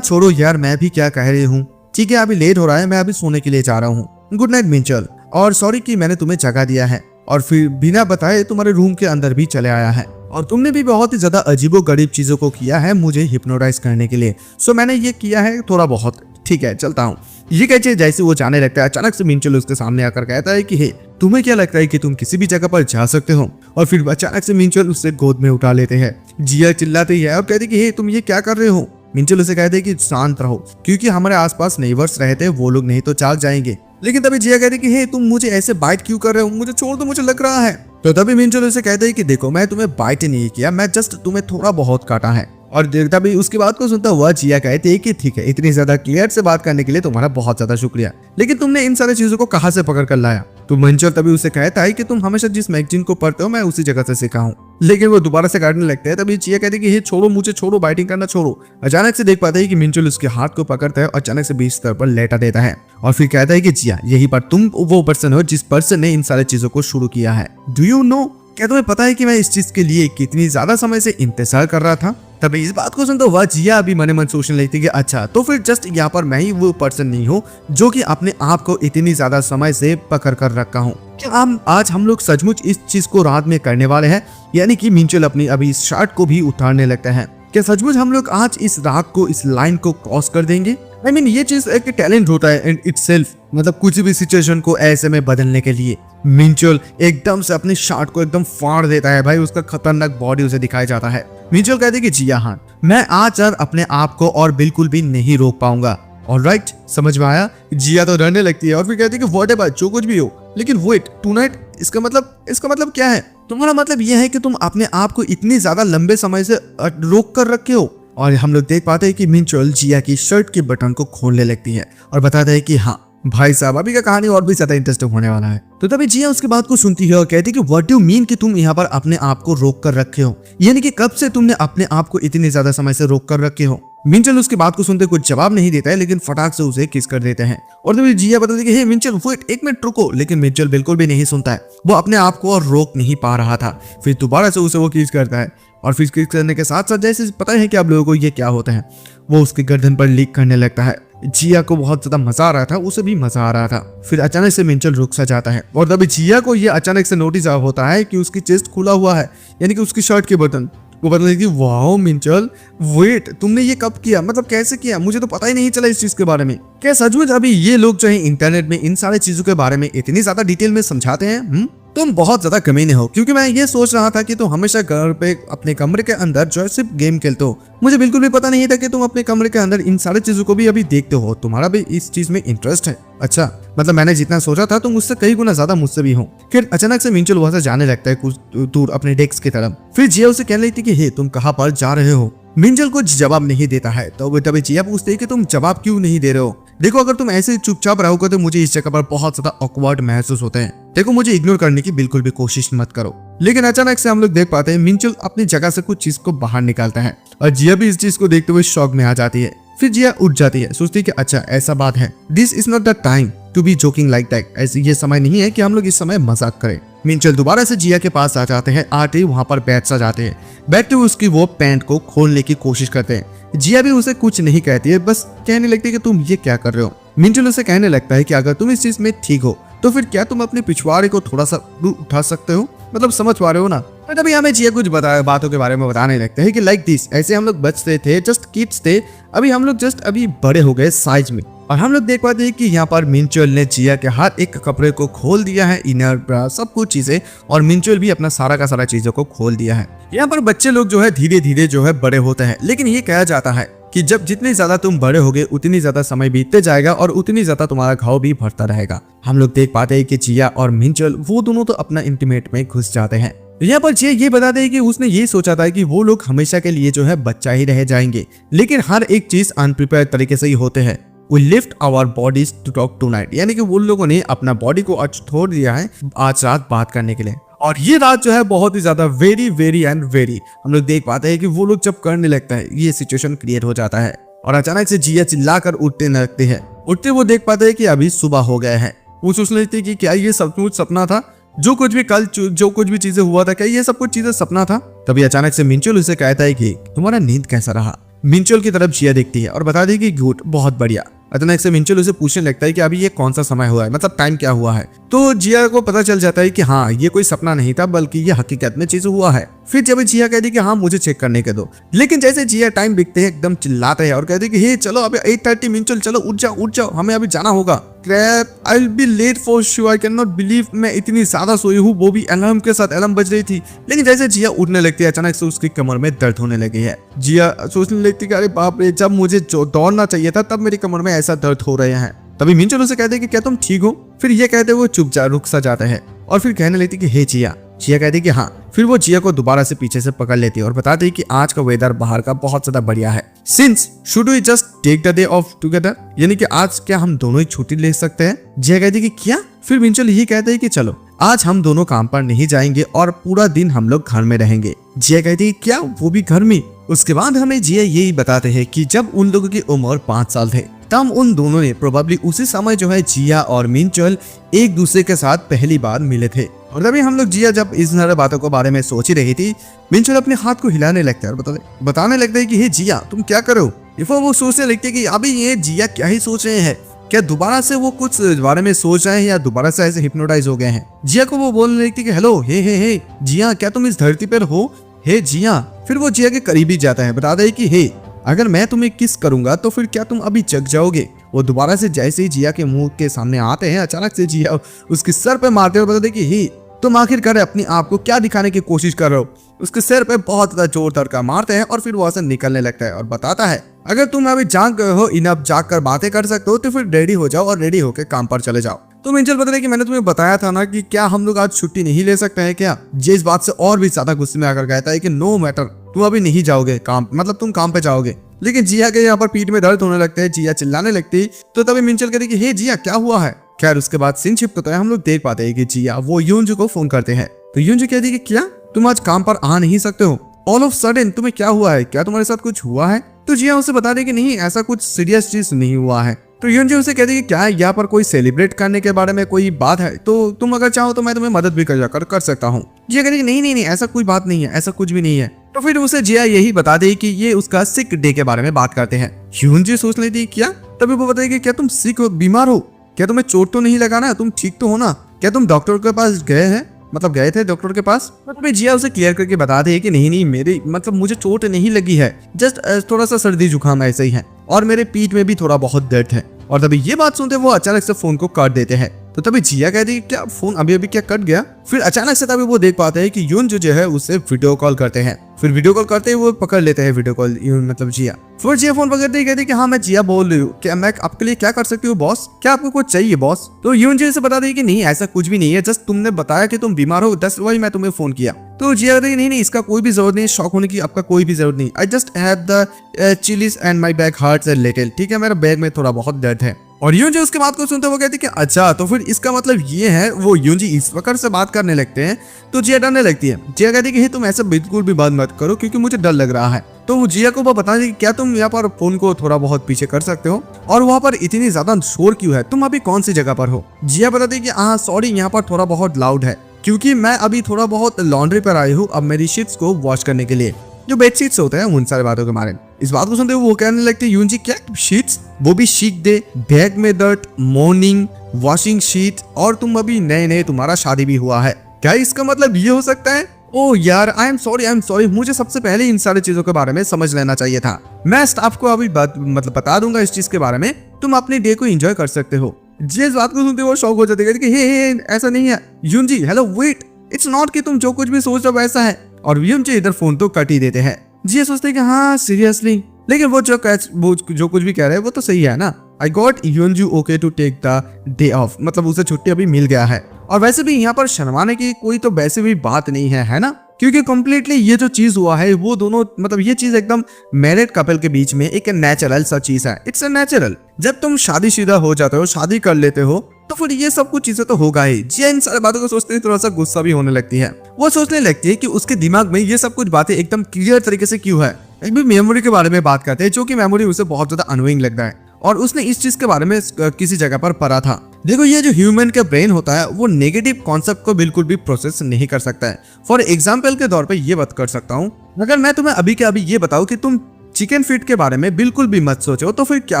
छोड़ो यार, मैं भी क्या कह रही हूँ। ठीक है, अभी लेट हो रहा है, मैं अभी सोने के लिए जा रहा हूँ। गुड नाइट मिंचल, और सॉरी कि मैंने तुम्हें जगा दिया है और फिर बिना बताए तुम्हारे रूम के अंदर भी चले आया है, और तुमने भी बहुत ही ज्यादा अजीबो गरीब चीजों को किया है मुझे हिप्नोटाइज करने के लिए। सो मैंने ये किया है थोड़ा बहुत। ठीक है, चलता हूँ। ये कहते जैसे वो जाने लगता है, अचानक से मिंचल उसके सामने आकर कहता है कि हे, तुम्हें क्या लगता है कि तुम किसी भी जगह पर जा सकते हो? और फिर अचानक से मिंचल उससे गोद में उठा लेते हैं। जिया चिल्लाती है और कहती कि हे, तुम ये क्या कर रहे हो? मिंचल उसे कहते कि शांत रहो, क्योंकि हमारे आसपास नेबर्स रहते, वो लोग नहीं तो चाल जाएंगे। लेकिन तभी जिया कहती कि हे, तुम मुझे ऐसे बाइट क्यों कर रहे हो? मुझे छोड़ दो, मुझे लग रहा है। तो तभी मिंचल उसे कहते हैं कि देखो, मैं तुम्हें बाइट नहीं किया, मैं जस्ट तुम्हें थोड़ा बहुत काटा है। और तभी उसकी बात को सुनता हुआ जिया कहती है कि ठीक है, इतनी ज्यादा क्लियर से बात करने के लिए तुम्हारा बहुत ज्यादा शुक्रिया, लेकिन तुमने इन सारी चीजों को कहाँ से पकड़ कर लाया? तो मिंचल तभी उसे कहता है कि तुम हमेशा जिस मैगजीन को पढ़ते हो मैं उसी जगह से सीखा हूँ। लेकिन वो दोबारा से काटने लगते हैं। तभी जिया कहती है कि हे छोड़ो, मुझे छोड़ो, बाइटिंग करना छोड़ो। अचानक से देख पाते है कि मिंचल उसके हाथ को पकड़ता है और अचानक से बिस्तर पर लेटा देता है, और फिर कहता है कि जिया, यही पर तुम वो पर्सन हो जिस पर्सन ने इन सारी चीजों को शुरू किया है। डू यू नो, क्या तुम्हें पता है कि मैं इस चीज के लिए कितनी ज्यादा समय से इंतजार कर रहा था? तभी इस बात को सुनते हुआ जिया अभी मन मन सोचने लगती कि अच्छा, तो फिर जस्ट यहाँ पर मैं ही वो पर्सन नहीं हूँ जो कि अपने आप को इतनी ज्यादा समय से पकड़ कर रखा हूँ। क्या आज हम लोग सचमुच इस चीज को रात में करने वाले हैं? यानी कि मिंचल अपनी अभी इस शर्ट को भी उतारने लगता है। क्या सचमुच हम लोग आज इस रात को, इस लाइन को क्रॉस कर देंगे? I mean, ये चीज एक टैलेंट होता है इन इटसेल्फ, मतलब कुछ भी सिचुएशन को ऐसे में बदलने के लिए। मिंचल एकदम से अपनी शर्ट को एकदम फाड़ देता है भाई, उसका खतरनाक बॉडी उसे दिखाया जाता है। मिंचल कहते कि जिया हाँ, मैं आज अपने आप को और बिल्कुल भी नहीं रोक पाऊंगा। ऑलराइट, समझ में आया? जिया तो डरने लगती है और फिर कहती है कि व्हाटएवर, जो कुछ भी हो, लेकिन वेट, टुनाइट, इसका मतलब क्या है? तुम्हारा मतलब यह है कि तुम अपने आप को इतनी ज्यादा लंबे समय से रोक कर रखे हो? और हम लोग देख पाते हैं कि मिंचल जिया की शर्ट के बटन को खोलने लगती है और बताता है कि हाँ भाई साहब, अभी का कहानी और भी ज्यादा इंटरेस्टिंग होने वाला है। तो तभी जिया उसकी बात को सुनती है और कहती है कि व्हाट डू मीन कि तुम यहाँ पर अपने आप को रोक कर रखे हो? यानी कि कब से तुमने अपने आप को इतने ज्यादा समय से रोक कर रखे हो? मिंचल उसकी बात को सुनते कुछ जवाब नहीं देता है, लेकिन फटाक से उसे किस कर देते हैं। और तभी जिया बताती है कि हे मिंचल, वेट, एक मिनट रुको। लेकिन मिंचल बिल्कुल भी नहीं सुनता है, वो अपने आप को और रोक नहीं पा रहा था। फिर दोबारा से उसे वो किस करता है, और फिर किस करने के साथ साथ जैसे पता है कि आप लोगों को ये क्या होता है, वो उसकी गर्दन पर लीक करने लगता है। जिया को बहुत ज्यादा मजा आ रहा था, उसे भी मजा आ रहा था। फिर अचानक से मिंचल रुक सा जाता है और तभी जिया को ये अचानक से नोटिस होता है कि उसकी चेस्ट खुला हुआ है, यानी कि उसकी शर्ट के बटन। वो पता लगी, वाओ मिंचल, वेट, तुमने ये कब किया? मतलब कैसे किया? मुझे तो पता ही नहीं चला इस चीज के बारे में। क्या सचमुच अभी ये लोग जो है इंटरनेट में इन सारी चीजों के बारे में इतनी ज्यादा डिटेल में समझाते हैं? तुम बहुत ज्यादा कमीने हो, क्योंकि मैं ये सोच रहा था कि तुम हमेशा घर पे अपने कमरे के अंदर जो है सिर्फ गेम खेलते हो। मुझे बिल्कुल भी पता नहीं था कि तुम अपने कमरे के अंदर इन सारी चीजों को भी अभी देखते हो, तुम्हारा भी इस चीज में इंटरेस्ट है। अच्छा, मतलब मैंने जितना सोचा था तुम उससे कई गुना ज्यादा मुझसे भी हो। फिर अचानक से मिंचल वहां से जाने लगता है कुछ दूर अपने डेस्क की तरफ। फिर जिया उसे कहने लगती कि हे, तुम कहाँ पर जा रहे हो? मिंचल कुछ जवाब नहीं देता है, तो तभी जिया पूछती है कि तुम जवाब क्यों नहीं दे रहे हो? देखो, अगर तुम ऐसे चुपचाप रहोगे तो मुझे इस जगह पर बहुत ज्यादा ऑकवर्ड महसूस होते हैं। देखो, मुझे इग्नोर करने की बिल्कुल भी कोशिश मत करो। लेकिन अचानक से हम लोग देख पाते हैं मिंचल अपनी जगह से कुछ चीज को बाहर निकालता है और जिया भी इस चीज को देखते हुए शॉक में आ जाती है। फिर जिया उठ जाती है, सोचती है कि अच्छा ऐसा बात है, this is not the time to be joking like that. ऐसे ये समय नहीं है कि हम लोग इस समय मजाक करें। मिंचल दोबारा से जिया के पास आ जाते हैं, आते ही वहां पर बैठ सा जाते हैं। बैठते हुए उसकी वो पैंट को खोलने की कोशिश करते हैं। जिया भी उसे कुछ नहीं कहती है, बस कहने लगती है कि तुम ये क्या कर रहे हो। मिंचल उसे कहने लगता है कि अगर तुम इस चीज में ठीक हो तो फिर क्या तुम अपने पिछवाड़े को थोड़ा सा उठा सकते हो? मतलब समझ पा रहे हो ना? तभी हमें जिया कुछ बातों के बारे में बताने लगते हैं कि लाइक दिस, ऐसे हम लोग बचते थे, जस्ट किड्स थे, अभी हम लोग जस्ट अभी बड़े हो गए साइज में। और हम लोग देख पाते हैं कि यहाँ पर मिंचल ने जिया के हर एक कपड़े को खोल दिया है, इनर ब्रा सब कुछ चीजें, और मिंचल भी अपना सारा का सारा चीजों को खोल दिया है। यहाँ पर बच्चे लोग जो है धीरे धीरे जो है बड़े होते हैं, लेकिन ये कहा जाता है कि जब जितनी ज्यादा तुम बड़े होगे उतनी ज्यादा समय बीतते जाएगा और उतनी ज्यादा तुम्हारा घाव भी भरता रहेगा। हम लोग देख पाते हैं कि जिया और मिंचल वो दोनों तो अपना इंटीमेट में घुस जाते हैं। यहाँ पर जिया ये बताते हैं कि उसने ये सोचा था कि वो लोग हमेशा के लिए जो है बच्चा ही रह जाएंगे, लेकिन हर एक चीज अनप्रिपेयर तरीके से ही होते हैं। We lift our bodies to talk tonight, यानी कि उन लोगों ने अपना बॉडी को आज छोड़ दिया है आज रात बात करने के लिए। और ये रात जो है बहुत ही ज्यादा वेरी वेरी एंड वेरी हम लोग देख पाते हैं कि वो लोग जब करने लगता है ये सिचुएशन क्रिएट हो जाता है और अचानक से जिया चिल्लाकर उठने लगती है। उठते वो देख पाते हैं कि अभी सुबह हो गया है। वो सोचने लगती है कि क्या ये सब कुछ सपना था, जो कुछ भी कल जो कुछ भी चीजें हुआ था क्या ये सब कुछ चीजें सपना था। तभी अचानक से मिंचुल उसे कहता है कि तुम्हारा नींद कैसा रहा। मिंचुल की तरफ जिया देखती है और बता दी कि गुड, बहुत बढ़िया। अचानक से मिंचुल उसे पूछने लगता है कि अभी ये कौन सा समय हुआ है, मतलब टाइम क्या हुआ है। तो जिया को पता चल जाता है कि हाँ ये कोई सपना नहीं था बल्कि ये हकीकत में चीज हुआ है। फिर जब जिया कहती कि हाँ मुझे चेक करने के दो, लेकिन जैसे जिया टाइम देखते हैं एकदम चिल्लाते हैं और कहते कि हे चलो अभी 8:30 मिंचुल चलो उठ जाओ हमें अभी जाना होगा। Crap I will be late for sure, I can not believe मैं इतनी ज्यादा सोई हूँ, वो भी अलार्म के साथ। अलार्म बज रही थी। लेकिन जैसे जिया उठने लगती है अचानक से उसकी कमर में दर्द होने लगी है। जिया सोचने लगती कि अरे बाप रे, जब मुझे दौड़ना चाहिए था तब मेरी कमर में ऐसा दर्द हो रहे हैं। तभी मिंचुल उसे कहते कि क्या तुम ठीक हो। फिर ये कहते वो रुक सा जाता है और फिर कहने लगती कि हे जिया। जिया कहती कि हाँ। फिर वो जिया को दोबारा से पीछे से पकड़ लेती है और बताती है कि आज का वेदर बाहर का बहुत ज्यादा बढ़िया है। Since should we just take the day off together, यानी कि आज क्या हम दोनों ही छुट्टी ले सकते हैं। जिया कहती कि क्या। फिर मिंचुल यही कहते हैं कि चलो आज हम दोनों काम पर नहीं जाएंगे और पूरा दिन हम लोग घर में रहेंगे। जिया कहती है क्या, वो भी घर में। उसके बाद हमें जिया यही बताते हैं कि जब उन लोगों की उम्र 5 साल थे तब उन दोनों ने प्रोबेबली उसी समय जो है जिया और मिंचुल एक दूसरे के साथ पहली बार मिले थे। और तभी हम लोग जिया जब इस सारे बातों के बारे में सोच ही रही थी, मिंचुल अपने हाथ को हिलाने लगता है और बताने लगता है कि हे जिया तुम क्या करो। वो सोचने लगती है कि अभी ये जिया क्या ही सोच रहे हैं, क्या दोबारा से वो कुछ बारे में सोच रहे हैं या दोबारा से ऐसे हिप्नोटाइज हो गए हैं। जिया को वो बोलने लगती है कि हेलो हे जिया, क्या तुम इस धरती पर हो, हे जिया। फिर वो जिया के करीब ही जाता है, बताता है कि हे अगर मैं तुम्हें किस करूंगा तो फिर क्या तुम अभी जग जाओगे। वो दोबारा से जैसे ही जिया के मुंह के सामने आते हैं अचानक से जिया उसके सर पे मारते हुए बताते कि हे तुम आखिरकार अपने आप को क्या दिखाने की कोशिश कर रहे हो। उसके सिर पे बहुत ज्यादा जोरदार का मारते हैं और फिर वो ऐसे निकलने लगता है और बताता है अगर तुम अभी जाग गए हो, इनफ जाग कर बातें कर सकते हो तो फिर रेडी हो जाओ और रेडी होकर काम पर चले जाओ। तो मिंचुल बता रहे कि मैंने तुम्हें बताया था ना कि क्या हम लोग आज छुट्टी नहीं ले सकते हैं क्या। जे इस बात से और भी ज्यादा गुस्से में आकर कहता है कि नो मैटर, तुम अभी नहीं जाओगे काम, मतलब तुम काम पे जाओगे। लेकिन जिया के यहाँ पर पीठ में दर्द होने लगते हैं, जिया चिल्लाने लगती। तो तभी मिंचुल कहती कि हे जिया क्या हुआ है। खैर उसके बाद सीन शिफ्ट होता है, हम लोग देख पाते हैं कि जिया वो युंजू को फोन करते हैं। तो युंजू कहती है कि क्या तुम आज काम पर आ नहीं सकते हो, ऑल ऑफ सडन तुम्हें क्या हुआ है, क्या तुम्हारे साथ कुछ हुआ है। तो जिया उसे बता दे कि नहीं ऐसा कुछ सीरियस चीज नहीं हुआ है। तो युंजू उसे कहती है कि क्या यहाँ पर कोई सेलिब्रेट करने के बारे में कोई बात है, तो तुम अगर चाहो तो मैं तुम्हें मदद भी कर सकता हूँ। जिया कहती है नहीं ऐसा कोई बात नहीं है, ऐसा कुछ भी नहीं है। तो फिर उसे जिया यही बता दे कि ये उसका सिक डे के बारे में बात करते हैं। युंजू सोच लेती है क्या। तभी वो बताए कि क्या तुम सिक हो, बीमार हो, क्या तुम्हें चोट तो नहीं लगा ना, तुम ठीक तो हो ना, क्या तुम डॉक्टर के पास गए थे डॉक्टर के पास। मतलब जिया उसे क्लियर करके बता दे कि नहीं मेरे मतलब मुझे चोट नहीं लगी है, जस्ट थोड़ा सा सर्दी जुकाम ऐसे ही है और मेरे पीठ में भी थोड़ा बहुत दर्द है। और तभी ये बात सुनते वो अचानक से फोन को काट देते हैं। तो तभी जिया कहती है क्या फोन अभी क्या कट गया। फिर अचानक से तभी वो देख पाते हैं कि युंजू जो है उससे वीडियो कॉल करते हैं। फिर वीडियो कॉल करते ही वो पकड़ लेते हैं वीडियो कॉल, मतलब जिया। फिर जिया फोन पकड़ते ही कहती है कि हाँ मैं जिया बोल रही हूँ, क्या मैं आपके लिए क्या कर सकती हूँ बॉस, क्या आपको कुछ चाहिए बॉस। तो युंजू से बता दी कि नहीं ऐसा कुछ भी नहीं है, जस्ट तुमने बताया कि तुम बीमार हो, दस वही मैं तुम्हें फोन किया। तो जिया कहती है नहीं इसका कोई भी जरूरत नहीं, शॉक होने की आपका कोई भी जरूरत नहीं। I just have the chills and my back hurts a little, ठीक है मेरा बैग में थोड़ा बहुत दर्द है। और युंजी उसके बात को सुनते वो कहती कि अच्छा तो फिर इसका मतलब ये है। वो युंजी इस प्रकार से बात करने लगते हैं तो जिया डरने लगती है। जिया कहती कि तुम ऐसा बिल्कुल भी बात मत करो क्योंकि मुझे डर लग रहा है। तो वो जिया को वो बता दी कि क्या तुम यहाँ पर फोन को थोड़ा बहुत पीछे कर सकते हो और वहाँ पर इतनी ज्यादा शोर क्यों है, तुम अभी कौन सी जगह पर हो। जिया बताती कि हाँ सॉरी यहाँ पर थोड़ा बहुत लाउड है क्योंकि मैं अभी थोड़ा बहुत लॉन्ड्री पर आई हूँ अब मेरी शीट्स को वॉश करने के लिए, जो बेडशीट्स होते हैं उन सारे बातों के बारे में। इस बात को सुनते हुए वो कहने लगते युंजी क्या शीट्स, वो भी शीट दे, बैग में दर्द, मॉर्निंग वॉशिंग शीट, और तुम अभी नए तुम्हारा शादी भी हुआ है, क्या इसका मतलब ये हो सकता है। ओ यार आई एम सॉरी, मुझे सबसे पहले इन सारी चीजों के बारे में समझ लेना चाहिए था। मैं स्टाफ को अभी मतलब बता दूंगा इस चीज के बारे में, तुम अपने डे को एंजॉय कर सकते हो। जिस बात को सुनते वो शौक हो जाते हैं कि हे ऐसा नहीं है युंजी, हेलो वेट, इट्स नॉट कि तुम जो कुछ भी सोच रहे हो वैसा है। और युंजी इधर फोन तो कट ही देते हैं। जी सोचते हैं कि हाँ सीरियसली, लेकिन वो जो कुछ भी कह रहे हैं वो तो सही है ना। I got Yunju okay to take the day off, मतलब उसे छुट्टी अभी मिल गया है और वैसे भी यहाँ पर शर्माने की कोई तो वैसे भी बात नहीं है ना। क्योंकि कम्प्लीटली ये जो चीज हुआ है वो दोनों मतलब ये चीज एकदम मैरिड कपल के बीच में एक नेचुरल सा चीज है। It's a natural. जब तुम शादीशुदा हो जाते हो, शादी कर लेते हो, तो फिर ये सब कुछ चीजें तो होगा ही। जिया इन सारी बातों को सोचते ही थोड़ा सा गुस्सा भी होने लगती है। वो सोचने लगती है कि उसके दिमाग में ये सब कुछ बातें एकदम क्लियर तरीके से क्यों है। एक भी मेमोरी के बारे में बात करते हैं जो कि मेमोरी उसे बहुत ज्यादा अनोइंग लगता है और उसने इस चीज के बारे में किसी जगह पर पढ़ा था। देखो ये जो ह्यूमन का ब्रेन होता है वो नेगेटिव कॉन्सेप्ट को बिल्कुल भी प्रोसेस नहीं कर सकता है। फॉर एग्जाम्पल के तौर पर ये बात कर सकता हूँ, अगर मैं तुम्हें अभी के अभी ये बताऊँ कि तुम चिकन फीट के बारे में बिल्कुल भी मत सोचो तो फिर क्या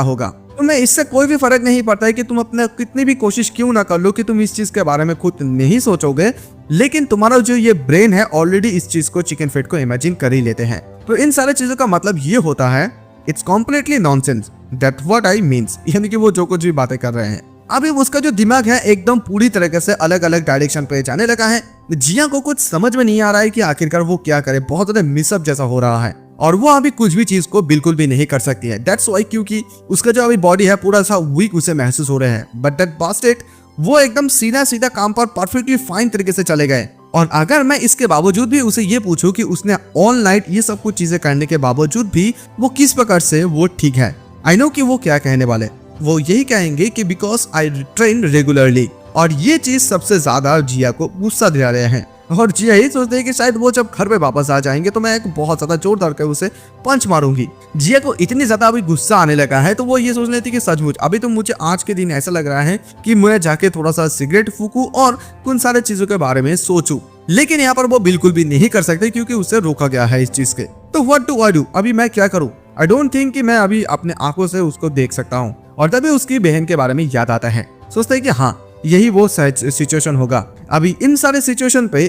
होगा। तुम्हें इससे कोई भी फर्क नहीं पड़ता है कि तुम अपने कितनी भी कोशिश क्यों ना कर लो कि तुम इस चीज के बारे में खुद नहीं सोचोगे, लेकिन तुम्हारा जो ये ब्रेन है ऑलरेडी इस चीज को चिकन फीट को इमेजिन कर ही लेते हैं। तो इन सारे चीजों का मतलब ये होता है it's completely nonsense, that what I means, यानी कि वो जो कुछ भी बातें कर रहे हैं अभी उसका जो दिमाग है एकदम पूरी तरीके से अलग अलग डायरेक्शन पे जाने लगा है। जिया को कुछ समझ में नहीं आ रहा है कि आखिरकार वो क्या करे, बहुत ज्यादा मिसअप जैसा हो रहा है और वो अभी कुछ भी चीज को बिल्कुल भी नहीं कर सकती है। दैट्स व्हाई क्योंकि उसका जो अभी बॉडी है पूरा सा वीक उसे महसूस हो रहा है। बट दैट बास्टेड वो एकदम सीधा सीधा काम पर परफेक्टली फाइन तरीके से चले गए। और अगर मैं इसके बावजूद भी उसे ये पूछूं कि उसने ऑल नाइट ये सब कुछ चीजें करने के बावजूद भी वो किस प्रकार से वो ठीक है, आई नो कि वो क्या कहने वाले। वो यही कहेंगे कि बिकॉज आई ट्रेन रेगुलरली। और ये चीज सबसे ज्यादा जिया को गुस्सा दिला रहे हैं और जिया यही सोचते हैं कि शायद वो जब घर पे वापस आ जाएंगे तो मैं एक बहुत ज्यादा जोरदार कर उसे पंच मारूंगी। जिया को इतनी ज्यादा अभी गुस्सा आने लगा है तो वो ये सोच लेती कि सचमुच अभी तो मुझे आज के दिन ऐसा लग रहा है कि मैं जाके थोड़ा सा सिगरेट फूकूं और उन सारे चीजों के बारे में सोचूं, लेकिन यहाँ पर वो बिल्कुल भी नहीं कर सकते क्योंकि उसे रोका गया है इस चीज के। तो व्हाट डू आई डू, अभी मैं क्या करूं। आई डोंट थिंक कि मैं अभी अपने आंखों से उसको देख सकता हूँ। और तभी उसकी बहन के बारे में याद आता है। सोचता है कि हाँ यही वो सिचुएशन होगा। अभी इन सारे सिचुएशन पे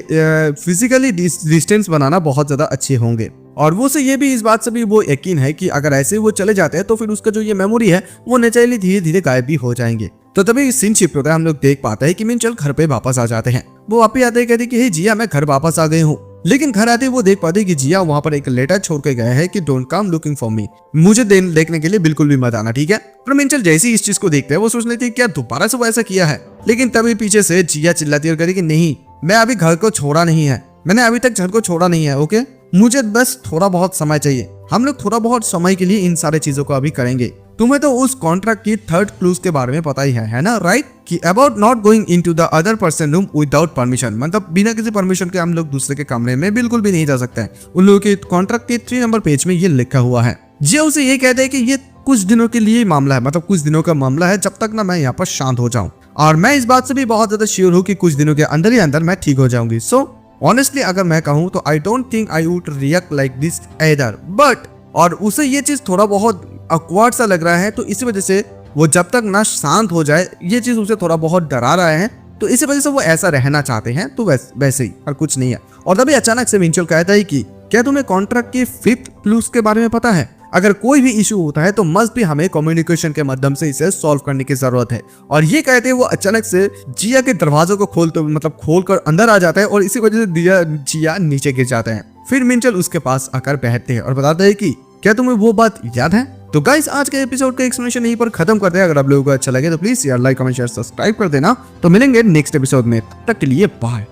फिजिकली डिस्टेंस बनाना बहुत ज्यादा अच्छे होंगे और वो से ये भी इस बात से भी वो यकीन है कि अगर ऐसे वो चले जाते हैं तो फिर उसका जो ये मेमोरी है वो नेचुरली धीरे धीरे गायब भी हो जाएंगे। तो तभी सीन शिफ्ट होता है, हम लोग देख पाते हैं कि मिंचल घर पे वापस आ जाते हैं। वो वापस आते कहते कि हे जिया मैं घर वापस आ गए हूँ, लेकिन घर आते वो देख पाते कि जिया वहाँ पर एक लेटर छोड़ के गया है कि don't come looking for me, मुझे देखने के लिए बिल्कुल भी मत आना, ठीक है। पर मिंचल जैसे ही इस चीज को देखते हैं वो सोच लेती है क्या दोबारा से वो ऐसा किया है, लेकिन तभी पीछे से जिया चिल्लाती और कहती कि नहीं मैं अभी घर को छोड़ा नहीं है, मैंने अभी तक घर को छोड़ा नहीं है, ओके मुझे बस थोड़ा बहुत समय चाहिए, हम लोग थोड़ा बहुत समय के लिए इन सारे चीजों को अभी करेंगे। तुम्हें तो उस कॉन्ट्रैक्ट की थर्ड क्लूज के बारे में पता ही है ना, राइट, कि about not going into the other person room without permission, मतलब बिना किसी परमिशन के हम लोग दूसरे के कमरे में बिल्कुल भी नहीं जा सकते हैं। उन लोगों के कॉन्ट्रैक्ट के 3 नंबर पेज में ये लिखा हुआ है। जिया उसे ये कहते हैं कि ये कुछ दिनों के लिए मामला है, मतलब कुछ दिनों का मामला है, जब तक ना मैं यहाँ पर शांत हो जाऊं, और मैं इस बात से भी बहुत ज्यादा श्योर हूँ कि कुछ दिनों के अंदर ही अंदर मैं ठीक हो जाऊंगी। सो ऑनेस्टली अगर मैं कहूँ तो I don't think I would react like this either, but और उसे ये चीज थोड़ा बहुत अक्वर्ड सा लग रहा है, तो इसी वजह से वो जब तक ना शांत हो जाए ये चीज उसे थोड़ा बहुत डरा रहा है, तो इसी वजह से वो ऐसा रहना चाहते हैं। तो वैसे ही और कुछ नहीं है। और तभी अचानक से मिंचल कहता है कि क्या तुम्हें कॉन्ट्रैक्ट के 5th क्लूज के बारे में पता है, अगर कोई भी इशू होता है तो मस्ट भी हमें कम्युनिकेशन के माध्यम से इसे सॉल्व करने की जरूरत है। और ये कहते वो अचानक से जिया के दरवाजों को खोलकर अंदर आ जाता है और इसी वजह से जिया नीचे गिर जाते हैं। फिर मिंचल उसके पास आकर बैठते हैं और बताते हैं कि क्या तुम्हें वो बात याद है। तो गाइस आज के एपिसोड का एक्सप्लेनेशन यहीं पर खत्म करते हैं। अगर आप लोगों को अच्छा लगे तो प्लीज यार लाइक कमेंट शेयर सब्सक्राइब कर देना। तो मिलेंगे नेक्स्ट एपिसोड में, तब तक के लिए बाय।